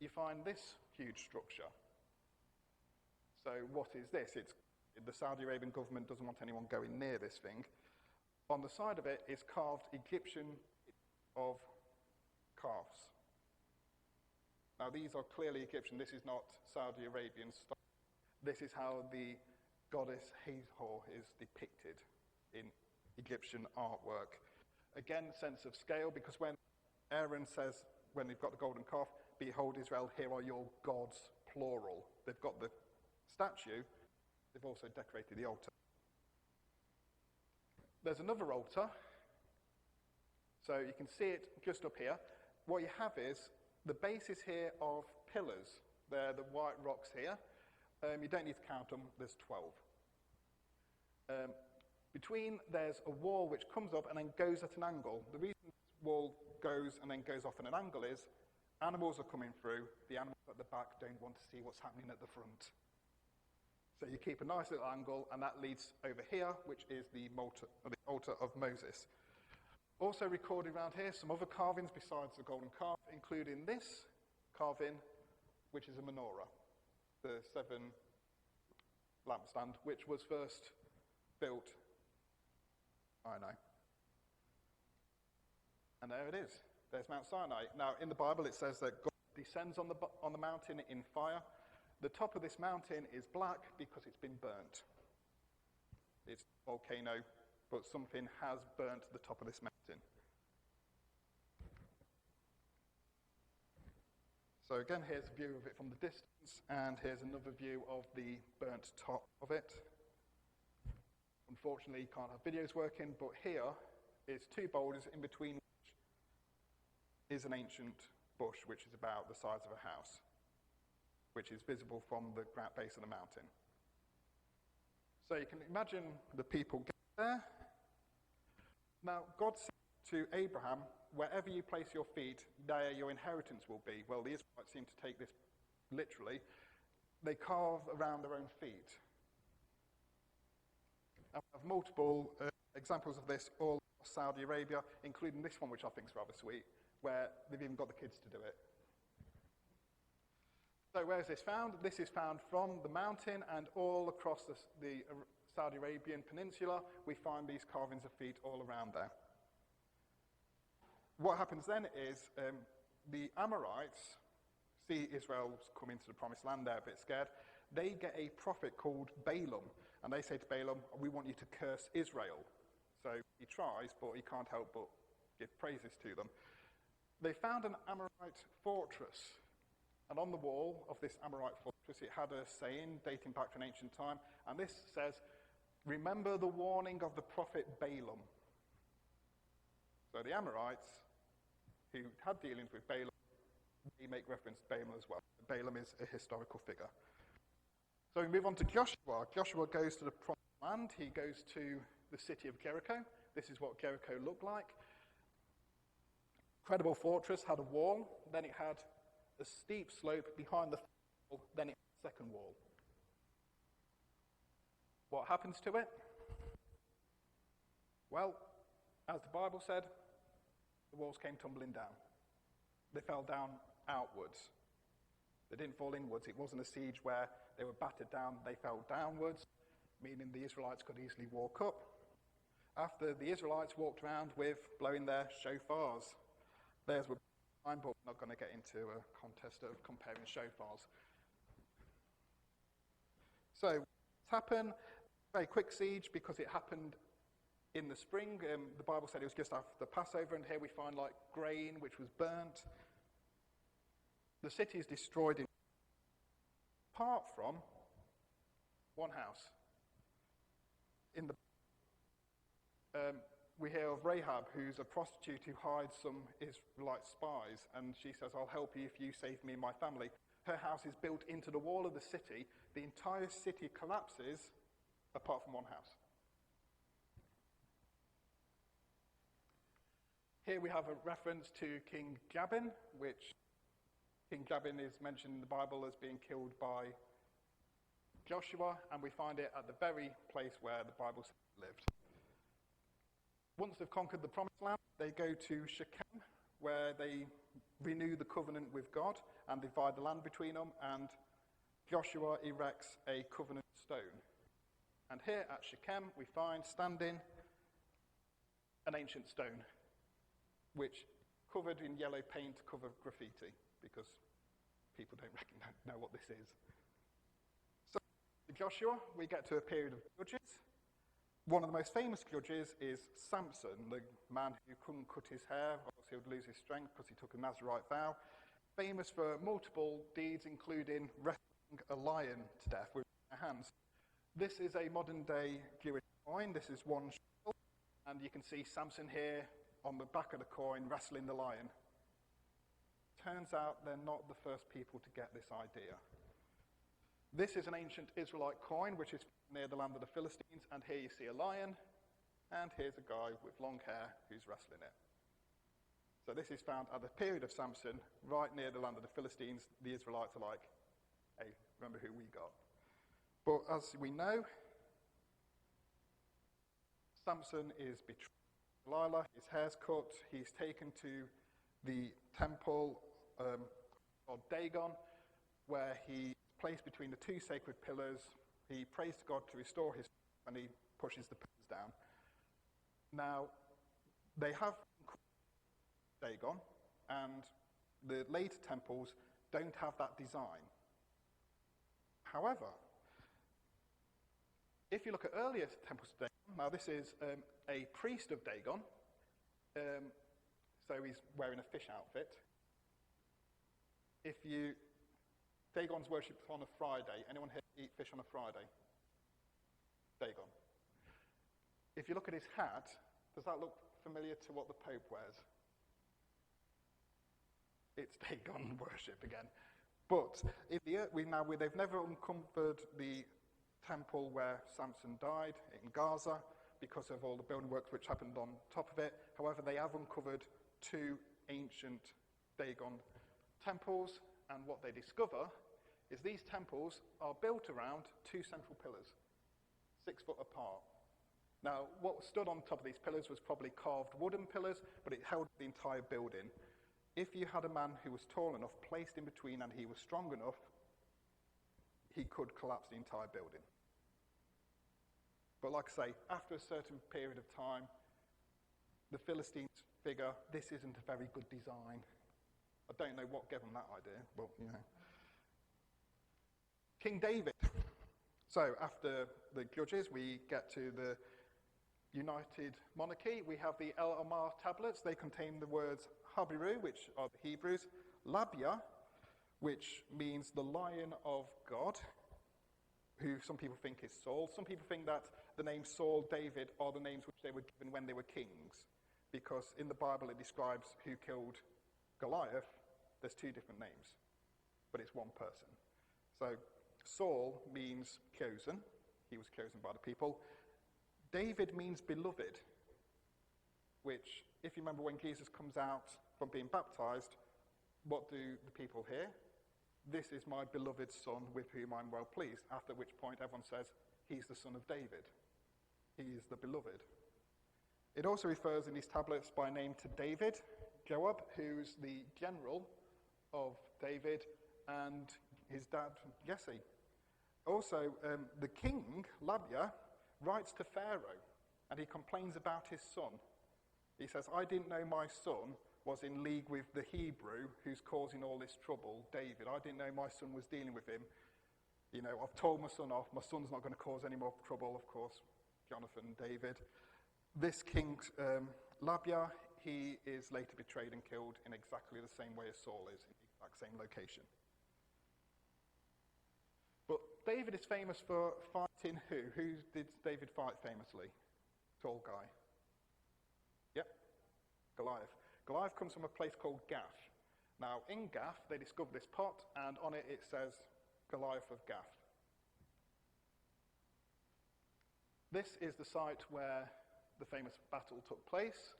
you find this huge structure. So what is this? The Saudi Arabian government doesn't want anyone going near this thing. On the side of it is carved Egyptian of calves. Now these are clearly Egyptian. This is not Saudi Arabian style. This is how the goddess Hathor is depicted in Egyptian artwork. Again, sense of scale, because when Aaron says, when they've got the golden calf, behold Israel, here are your gods, plural. They've got the statue, they've also decorated the altar. There's another altar, so you can see it just up here. What you have is, the basis here of pillars. They're the white rocks here. You don't need to count them, there's 12. Between, there's a wall which comes up and then goes at an angle. The reason this wall goes and then goes off at an angle is animals are coming through. The animals at the back don't want to see what's happening at the front. So you keep a nice little angle, and that leads over here, which is the altar of Moses. Also recorded around here, some other carvings besides the golden calf, including this carving, which is a menorah, the 7 lampstand, which was first built. I know. And there it is. There's Mount Sinai. Now, in the Bible, it says that God descends on the mountain in fire. The top of this mountain is black because it's been burnt. It's a volcano, but something has burnt the top of this mountain. So again, here's a view of it from the distance, and here's another view of the burnt top of it. Unfortunately, you can't have videos working, but here is 2 boulders, in between which is an ancient bush, which is about the size of a house, which is visible from the base of the mountain. So you can imagine the people get there. Now, God said to Abraham, wherever you place your feet, there your inheritance will be. Well, the Israelites seem to take this literally. They carve around their own feet. I have multiple examples of this all across Saudi Arabia, including this one, which I think is rather sweet, where they've even got the kids to do it. So where is this found? This is found from the mountain, and all across the Saudi Arabian peninsula, we find these carvings of feet all around there. What happens then is the Amorites see Israel's coming to the promised land. They're a bit scared. They get a prophet called Balaam, and they say to Balaam, we want you to curse Israel. So he tries, but he can't help but give praises to them. They found an Amorite fortress, and on the wall of this Amorite fortress, it had a saying dating back to an ancient time, and this says, remember the warning of the prophet Balaam. So the Amorites, who had dealings with Balaam, they make reference to Balaam as well. Balaam is a historical figure. So we move on to Joshua. Joshua goes to the promised land. He goes to the city of Jericho. This is what Jericho looked like. incredible fortress had a wall, then it had a steep slope behind the wall, then it had a second wall. What happens to it? Well, as the Bible said, the walls came tumbling down. They fell down outwards. They didn't fall inwards. It wasn't a siege where they were battered down, they fell downwards, meaning the Israelites could easily walk up. After the Israelites walked around with blowing their shofars. Theirs were fine, but we're not going to get into a contest of comparing shofars. So, it's happened, very quick siege because it happened in the spring. The Bible said it was just after Passover, and here we find like grain which was burnt. The city is destroyed apart from one house. In the we hear of Rahab, who's a prostitute who hides some Israelite spies, and she says, I'll help you if you save me and my family. Her house is built into the wall of the city. The entire city collapses apart from one house. Here we have a reference to King Jabin, which King Jabin is mentioned in the Bible as being killed by Joshua, and we find it at the very place where the Bible says he lived. Once they've conquered the Promised Land, they go to Shechem, where they renew the covenant with God and divide the land between them, and Joshua erects a covenant stone. And here at Shechem, we find standing an ancient stone, which covered in yellow paint to cover graffiti, because people don't know what this is. So, Joshua, we get to a period of judges. One of the most famous judges is Samson, the man who couldn't cut his hair, obviously he would lose his strength because he took a Nazirite vow. Famous for multiple deeds, including wrestling a lion to death with their hands. This is a modern-day Jewish coin. This is one shekel, and you can see Samson here on the back of the coin wrestling the lion. Turns out they're not the first people to get this idea. This is an ancient Israelite coin, which is near the land of the Philistines, and here you see a lion, and here's a guy with long hair who's wrestling it. So this is found at the period of Samson, right near the land of the Philistines. The Israelites are like, hey, remember who we got. But as we know, Samson is betrayed by Delilah, his hair's cut, he's taken to the temple of Dagon, where he placed between the two sacred pillars. He prays to God to restore his strength, and he pushes the pillars down. Now, they have Dagon, and the later temples don't have that design. However, if you look at earlier temples of Dagon, now this is a priest of Dagon, so he's wearing a fish outfit. Dagon's worshipped on a Friday. Anyone here eat fish on a Friday? Dagon. If you look at his hat, does that look familiar to what the Pope wears? It's Dagon worship again. But they've never uncovered the temple where Samson died in Gaza because of all the building works which happened on top of it. However, they have uncovered two ancient Dagon temples, and what they discover is these temples are built around two central pillars, 6 foot apart. Now, what stood on top of these pillars was probably carved wooden pillars, but it held the entire building. If you had a man who was tall enough placed in between and he was strong enough, he could collapse the entire building. But like I say, after a certain period of time, the Philistines figure this isn't a very good design. I don't know what gave them that idea, but you know. King David. So after the judges, we get to the United Monarchy. We have the El Omar tablets. They contain the words Habiru, which are the Hebrews, Labia, which means the Lion of God, who some people think is Saul. Some people think that the names Saul, David are the names which they were given when they were kings, because in the Bible it describes who killed Goliath. There's 2 different names, but it's one person. So Saul means chosen. He was chosen by the people. David means beloved, which, if you remember when Jesus comes out from being baptized, what do the people hear? This is my beloved son with whom I'm well pleased, after which point everyone says, he's the son of David. He is the beloved. It also refers in these tablets by name to David, Joab, who's the general of David, and his dad, Jesse. Also, the king, Labia, writes to Pharaoh, and he complains about his son. He says, I didn't know my son was in league with the Hebrew who's causing all this trouble, David. I didn't know my son was dealing with him. You know, I've told my son off. My son's not going to cause any more trouble, of course. Jonathan, David. This king, Labia, he is later betrayed and killed in exactly the same way as Saul is, in the exact same location. But David is famous for fighting who? Who did David fight famously? Tall guy. Yep, Goliath. Goliath comes from a place called Gath. Now, in Gath, they discovered this pot, and on it says Goliath of Gath. This is the site where the famous battle took place.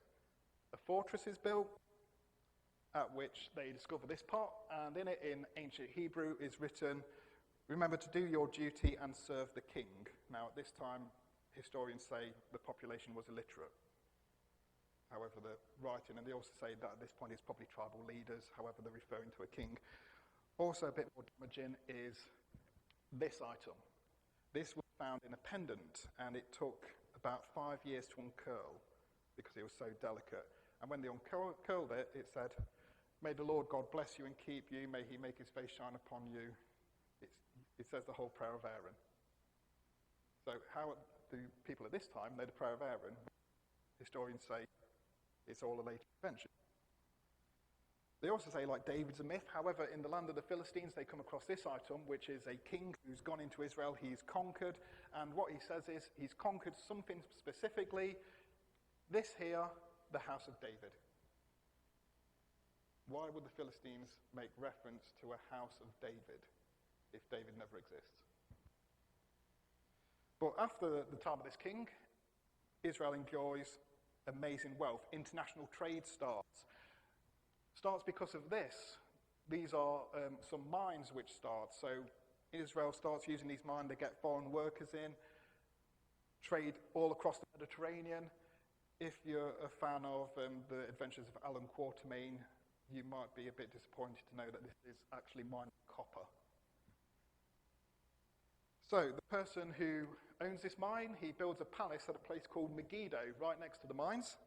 A fortress is built, at which they discover this pot, and in it, in ancient Hebrew, is written, remember to do your duty and serve the king. Now, at this time, historians say the population was illiterate. However, the writing, and they also say that at this point it's probably tribal leaders, however they're referring to a king. Also a bit more damaging is this item. This was found in a pendant, and it took about 5 years to uncurl because it was so delicate. And when they uncurled it, it said, may the Lord God bless you and keep you, may he make his face shine upon you. It says the whole prayer of Aaron. So how do people at this time know the prayer of Aaron? Historians say it's all a later invention. They also say, like, David's a myth. However, in the land of the Philistines, they come across this item, which is a king who's gone into Israel. He's conquered, and what he says is he's conquered something specifically. This here, the house of David. Why would the Philistines make reference to a house of David if David never exists? But after the time of this king, Israel enjoys amazing wealth. International trade starts. Starts because of this. These are some mines which start. So Israel starts using these mines to get foreign workers in, trade all across the Mediterranean. If you're a fan of the adventures of Alan Quatermain, you might be a bit disappointed to know that this is actually mining copper. So the person who owns this mine, he builds a palace at a place called Megiddo, right next to the mines.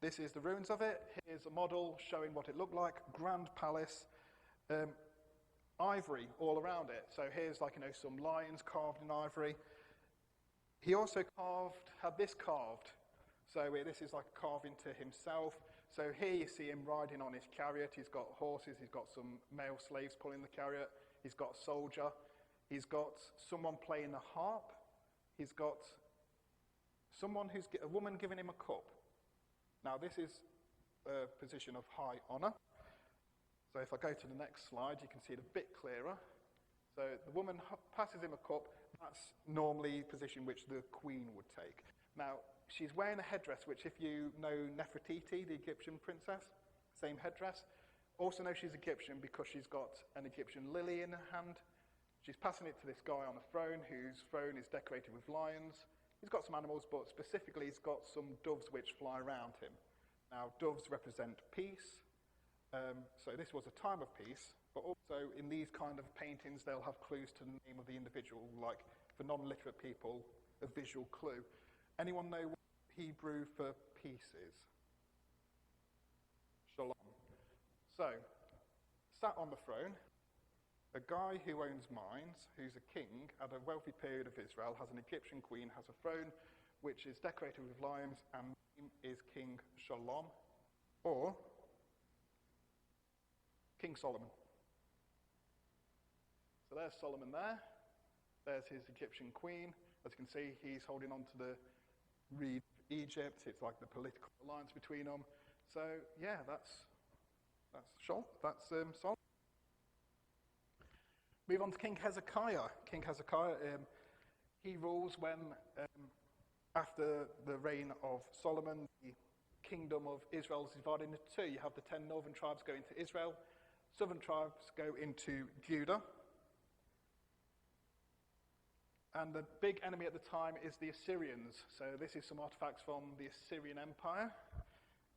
This is the ruins of it. Here's a model showing what it looked like. Grand palace, ivory all around it. So here's, like, some lions carved in ivory. He also had this carved. So this is like a carving to himself. So here you see him riding on his chariot. He's got horses. He's got some male slaves pulling the chariot. He's got a soldier. He's got someone playing a harp. He's got a woman giving him a cup. Now, this is a position of high honor. So if I go to the next slide, you can see it a bit clearer. So the woman passes him a cup. That's normally a position which the queen would take. Now, she's wearing a headdress, which, if you know Nefertiti, the Egyptian princess, same headdress. Also know she's Egyptian because she's got an Egyptian lily in her hand. She's passing it to this guy on a throne, whose throne is decorated with lions. He's got some animals, but specifically he's got some doves which fly around him. Now, doves represent peace. So this was a time of peace, but also in these kind of paintings, they'll have clues to the name of the individual, like, for non-literate people, a visual clue. Anyone know what Hebrew for peace is? Shalom. So, sat on the throne, a guy who owns mines, who's a king at a wealthy period of Israel, has an Egyptian queen, has a throne which is decorated with lions, and name is King Shalom, or King Solomon. So there's Solomon there. There's his Egyptian queen. As you can see, he's holding on to the reed of Egypt. It's like the political alliance between them. So yeah, that's Solomon. Move on to King Hezekiah. King Hezekiah, he rules when, after the reign of Solomon, the kingdom of Israel is divided into two. You have the 10 northern tribes go into Israel, southern tribes go into Judah. And the big enemy at the time is the Assyrians. So this is some artifacts from the Assyrian Empire,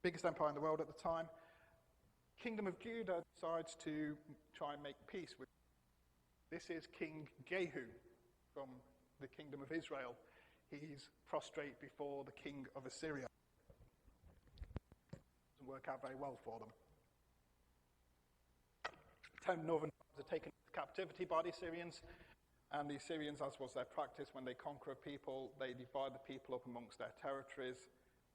biggest empire in the world at the time. Kingdom of Judah decides to try and make peace with. This is King Jehu from the kingdom of Israel. He's prostrate before the king of Assyria. Doesn't work out very well for them. 10 northern tribes are taken into captivity by the Assyrians. And the Assyrians, as was their practice, when they conquer a people, they divide the people up amongst their territories.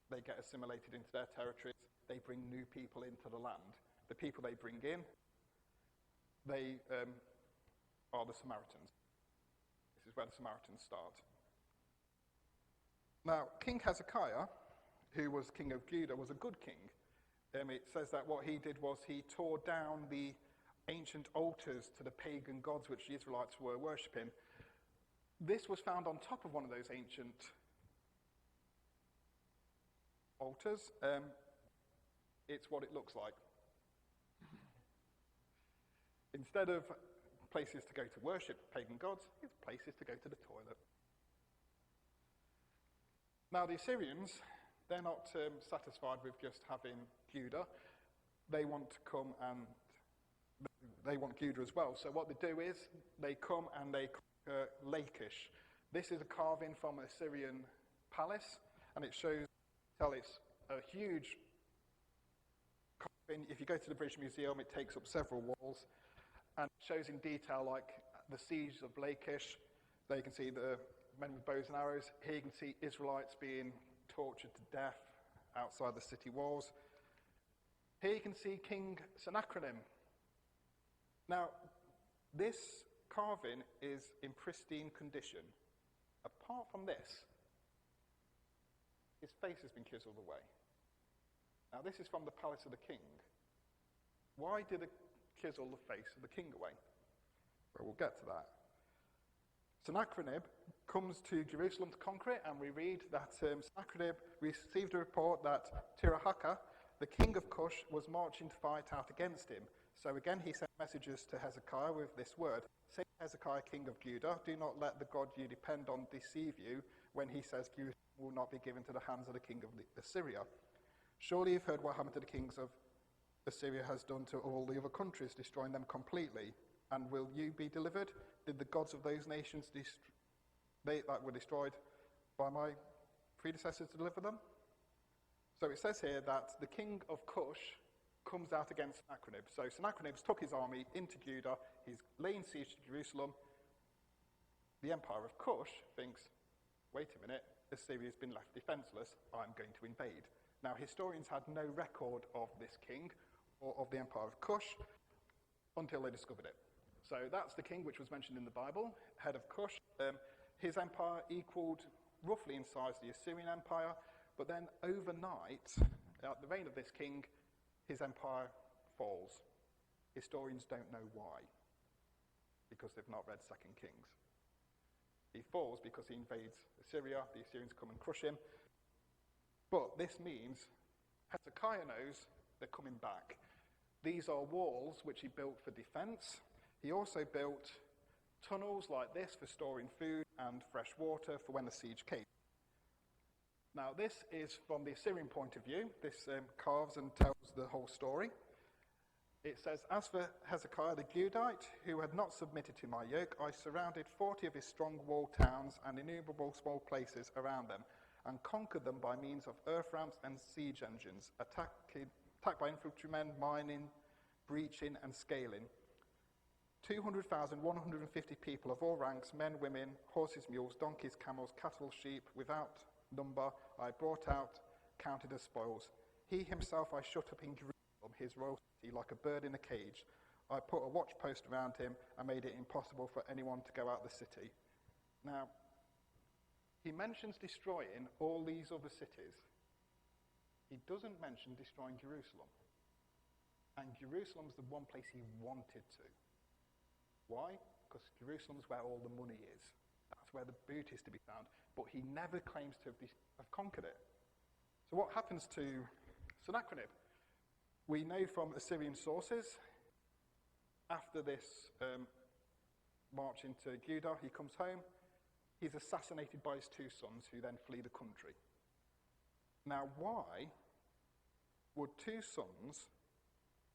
They get assimilated into their territories. They bring new people into the land. The people they bring in, they are the Samaritans. This is where the Samaritans start. Now, King Hezekiah, who was king of Judah, was a good king. It says that what he did was he tore down the ancient altars to the pagan gods which the Israelites were worshipping. This was found on top of one of those ancient altars. It's what it looks like. Instead of places to go to worship pagan gods, it's places to go to the toilet. Now the Assyrians, they're not satisfied with just having Judah. They want to come and they want Judah as well. So what they do is they come and they conquer Lachish. This is a carving from an Assyrian palace, and it shows, it's a huge carving. If you go to the British Museum, it takes up several walls, and it shows in detail like the siege of Lachish. There you can see the men with bows and arrows. Here you can see Israelites being tortured to death outside the city walls. Here you can see King Sennacherib. Now, this carving is in pristine condition. Apart from this, his face has been chiseled away. Now, this is from the palace of the king. Why did they chisel the face of the king away? Well, we'll get to that. Sennacherib comes to Jerusalem to conquer it, and we read that Sennacherib received a report that Tirhakah, the king of Cush, was marching to fight out against him. So again, he sent messages to Hezekiah with this word. Say, Hezekiah, king of Judah, do not let the God you depend on deceive you when he says Judah will not be given to the hands of the king of Assyria. Surely you've heard what happened to the kings of Assyria has done to all the other countries, destroying them completely. And will you be delivered? Did the gods of those nations that were destroyed by my predecessors deliver them? So it says here that the king of Cush comes out against Sennacherib. So Sennacherib's took his army into Judah. He's laying siege to Jerusalem. The empire of Cush thinks, wait a minute, Assyria's been left defenseless. I'm going to invade. Now, historians had no record of this king or of the empire of Cush until they discovered it. So that's the king which was mentioned in the Bible, head of Cush. His empire equaled roughly in size the Assyrian Empire, but then overnight, at the reign of this king, his empire falls. Historians don't know why, because they've not read 2 Kings. He falls because he invades Assyria. The Assyrians come and crush him. But this means Hezekiah knows they're coming back. These are walls which he built for defense. He also built tunnels like this for storing food and fresh water for when the siege came. Now, this is from the Assyrian point of view. This carves and tells the whole story. It says, as for Hezekiah the Judite, who had not submitted to my yoke, I surrounded 40 of his strong walled towns and innumerable small places around them, and conquered them by means of earth ramps and siege engines, attacked by infantrymen, mining, breaching, and scaling. 200,150 people of all ranks, men, women, horses, mules, donkeys, camels, cattle, sheep, without number, I brought out, counted as spoils. He himself I shut up in Jerusalem, his royal city, like a bird in a cage. I put a watch post around him and made it impossible for anyone to go out of the city. Now, he mentions destroying all these other cities. He doesn't mention destroying Jerusalem. And Jerusalem's the one place he wanted to. Why? Because Jerusalem's where all the money is. That's where the boot is to be found. But he never claims to have conquered it. So what happens to Sennacherib. We know from Assyrian sources, after this march into Judah, he comes home. He's assassinated by his two sons, who then flee the country. Now, why would two sons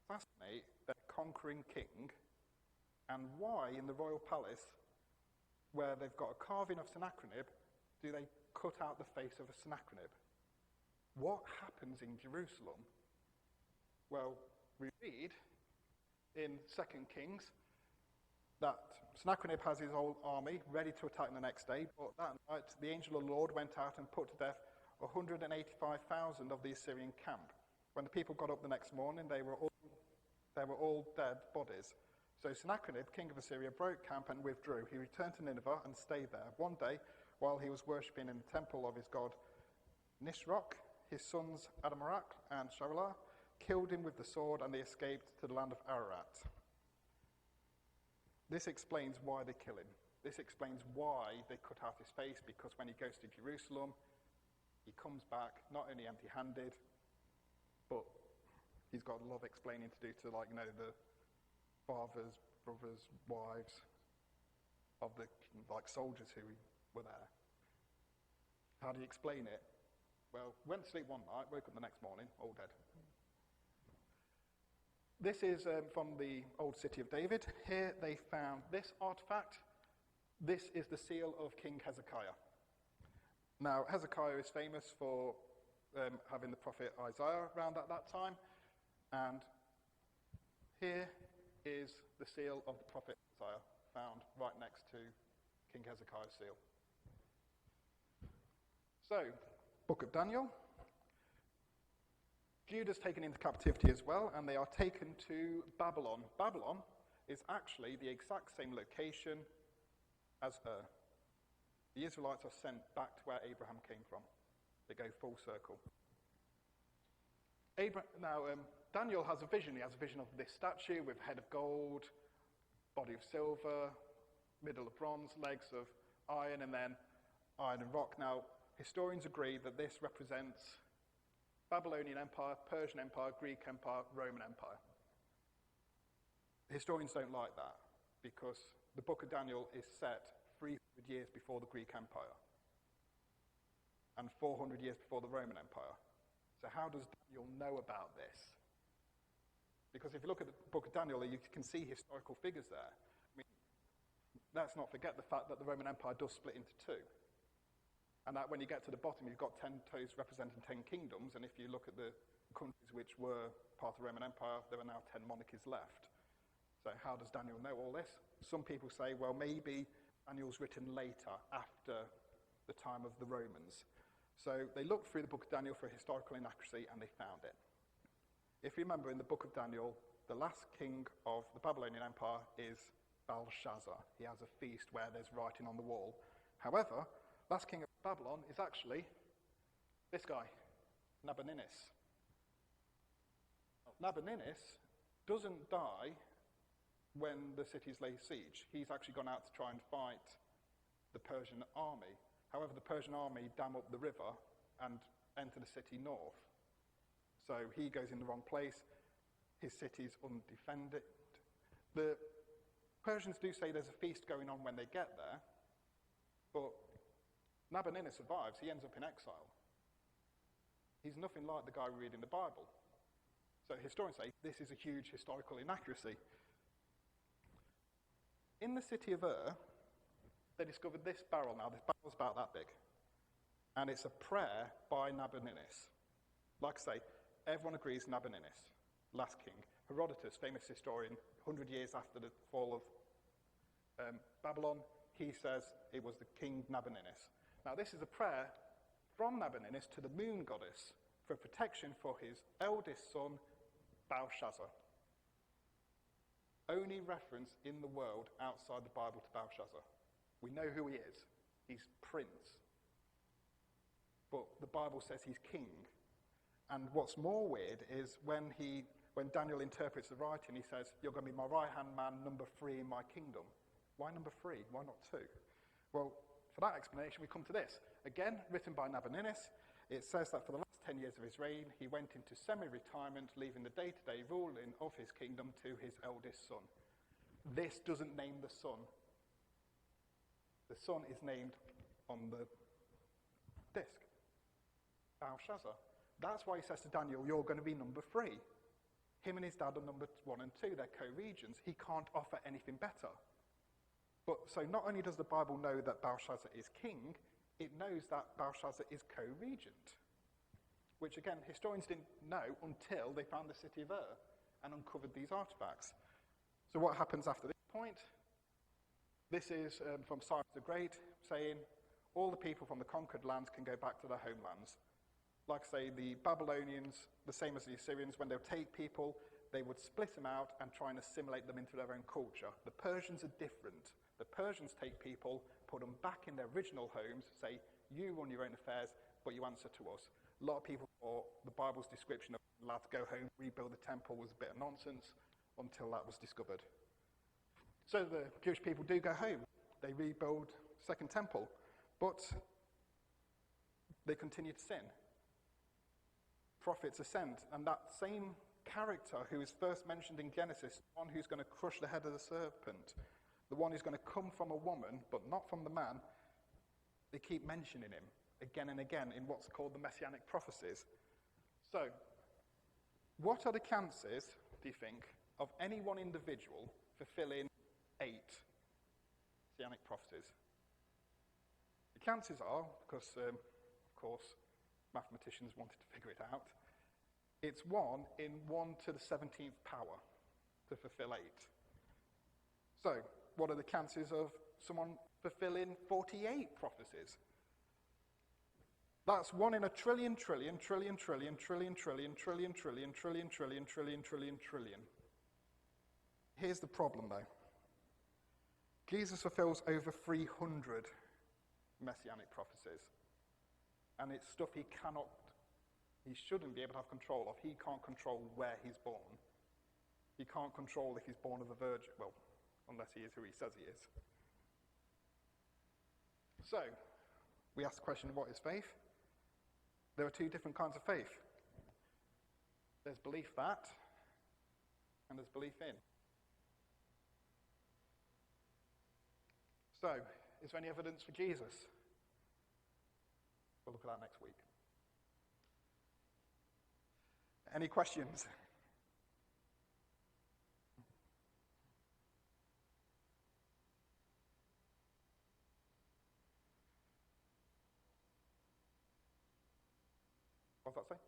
assassinate their conquering king? And why, in the royal palace, where they've got a carving of Sennacherib, do they cut out the face of a Sennacherib? What happens in Jerusalem? Well, we read in 2 Kings that Sennacherib has his whole army ready to attack the next day, but that night the angel of the Lord went out and put to death 185,000 of the Assyrian camp. When the people got up the next morning, they were all dead bodies. So Sennacherib, king of Assyria, broke camp and withdrew. He returned to Nineveh and stayed there. One day, while he was worshipping in the temple of his god Nisroch, his sons Adammelech and Sharelah killed him with the sword, and they escaped to the land of Ararat. This explains why they kill him. This explains why they cut out his face, because when he goes to Jerusalem, he comes back not only empty-handed, but he's got a lot of explaining to do to, the fathers, brothers, wives of the soldiers who were there. How do you explain it? Well, went to sleep one night, woke up the next morning, all dead. This is from the old city of David. Here they found this artifact. This is the seal of King Hezekiah. Now, Hezekiah is famous for having the prophet Isaiah around at that time. And here is the seal of the prophet Isaiah, found right next to King Hezekiah's seal. So, Book of Daniel. Judah's taken into captivity as well, and they are taken to Babylon. Babylon is actually the exact same location as Ur. The Israelites are sent back to where Abraham came from. They go full circle. Daniel has a vision. He has a vision of this statue with head of gold, body of silver, middle of bronze, legs of iron, and then iron and rock. Now, historians agree that this represents Babylonian Empire, Persian Empire, Greek Empire, Roman Empire. Historians don't like that, because the book of Daniel is set 300 years before the Greek Empire and 400 years before the Roman Empire. So how does Daniel know about this? Because if you look at the book of Daniel, you can see historical figures there. I mean, let's not forget the fact that the Roman Empire does split into two. And that when you get to the bottom, you've got 10 toes representing 10 kingdoms. And if you look at the countries which were part of the Roman Empire, there are now 10 monarchies left. So how does Daniel know all this? Some people say, well, maybe Daniel's written later, after the time of the Romans. So they looked through the book of Daniel for historical inaccuracy, and they found it. If you remember, in the book of Daniel, the last king of the Babylonian Empire is Belshazzar. He has a feast where there's writing on the wall. However, last king of Babylon is actually this guy, Nabonidus. Nabonidus doesn't die when the cities lay siege. He's actually gone out to try and fight the Persian army. However, the Persian army dam up the river and enter the city north. So he goes in the wrong place. His city's undefended. The Persians do say there's a feast going on when they get there, but Nabonidus survives. He ends up in exile. He's nothing like the guy we read in the Bible. So historians say this is a huge historical inaccuracy. In the city of Ur, they discovered this barrel now. This barrel's about that big. And it's a prayer by Nabonidus. Like I say, everyone agrees Nabonidus, last king. Herodotus, famous historian, 100 years after the fall of Babylon, he says it was the king Nabonidus. Now, this is a prayer from Nabonidus to the moon goddess for protection for his eldest son, Belshazzar. Only reference in the world outside the Bible to Belshazzar. We know who he is. He's prince. But the Bible says he's king. And what's more weird is when Daniel interprets the writing, he says, you're going to be my right-hand man, number 3 in my kingdom. Why number 3? Why not 2? Well, for that explanation, we come to this. Again, written by Nabonidus, it says that for the last 10 years of his reign, he went into semi-retirement, leaving the day-to-day ruling of his kingdom to his eldest son. This doesn't name the son. The son is named on the disc, Belshazzar. That's why he says to Daniel, you're going to be number 3. Him and his dad are number 1 and 2. They're co-regents. He can't offer anything better. But so not only does the Bible know that Belshazzar is king, it knows that Belshazzar is co-regent, which again, historians didn't know until they found the city of Ur and uncovered these artifacts. So what happens after this point? This is from Cyrus the Great saying all the people from the conquered lands can go back to their homelands. Like I say, the Babylonians, the same as the Assyrians, when they would take people, they would split them out and try and assimilate them into their own culture. The Persians are different. The Persians take people, put them back in their original homes, say, you run your own affairs, but you answer to us. A lot of people thought the Bible's description of allowed to go home, rebuild the temple was a bit of nonsense until that was discovered. So the Jewish people do go home. They rebuild second temple, but they continue to sin. Prophets ascend, and that same character who is first mentioned in Genesis, the one who's going to crush the head of the serpent, the one who's going to come from a woman, but not from the man, they keep mentioning him again and again in what's called the Messianic prophecies. So, what are the chances, do you think, of any one individual fulfilling 8 Messianic prophecies? The chances are, because, of course, mathematicians wanted to figure it out, it's 1 in 1 to the 17th power to fulfill 8. So, what are the chances of someone fulfilling 48 prophecies? That's 1 in a trillion, trillion, trillion, trillion, trillion, trillion, trillion, trillion, trillion, trillion, trillion, trillion, trillion. Here's the problem, though. Jesus fulfills over 300 messianic prophecies. And it's stuff he shouldn't be able to have control of. He can't control where he's born. He can't control if he's born of a virgin. Well, unless he is who he says he is. So, we ask the question, what is faith? There are 2 different kinds of faith. There's belief that, and there's belief in. So, is there any evidence for Jesus? We'll look at that next week. Any questions? What does that say?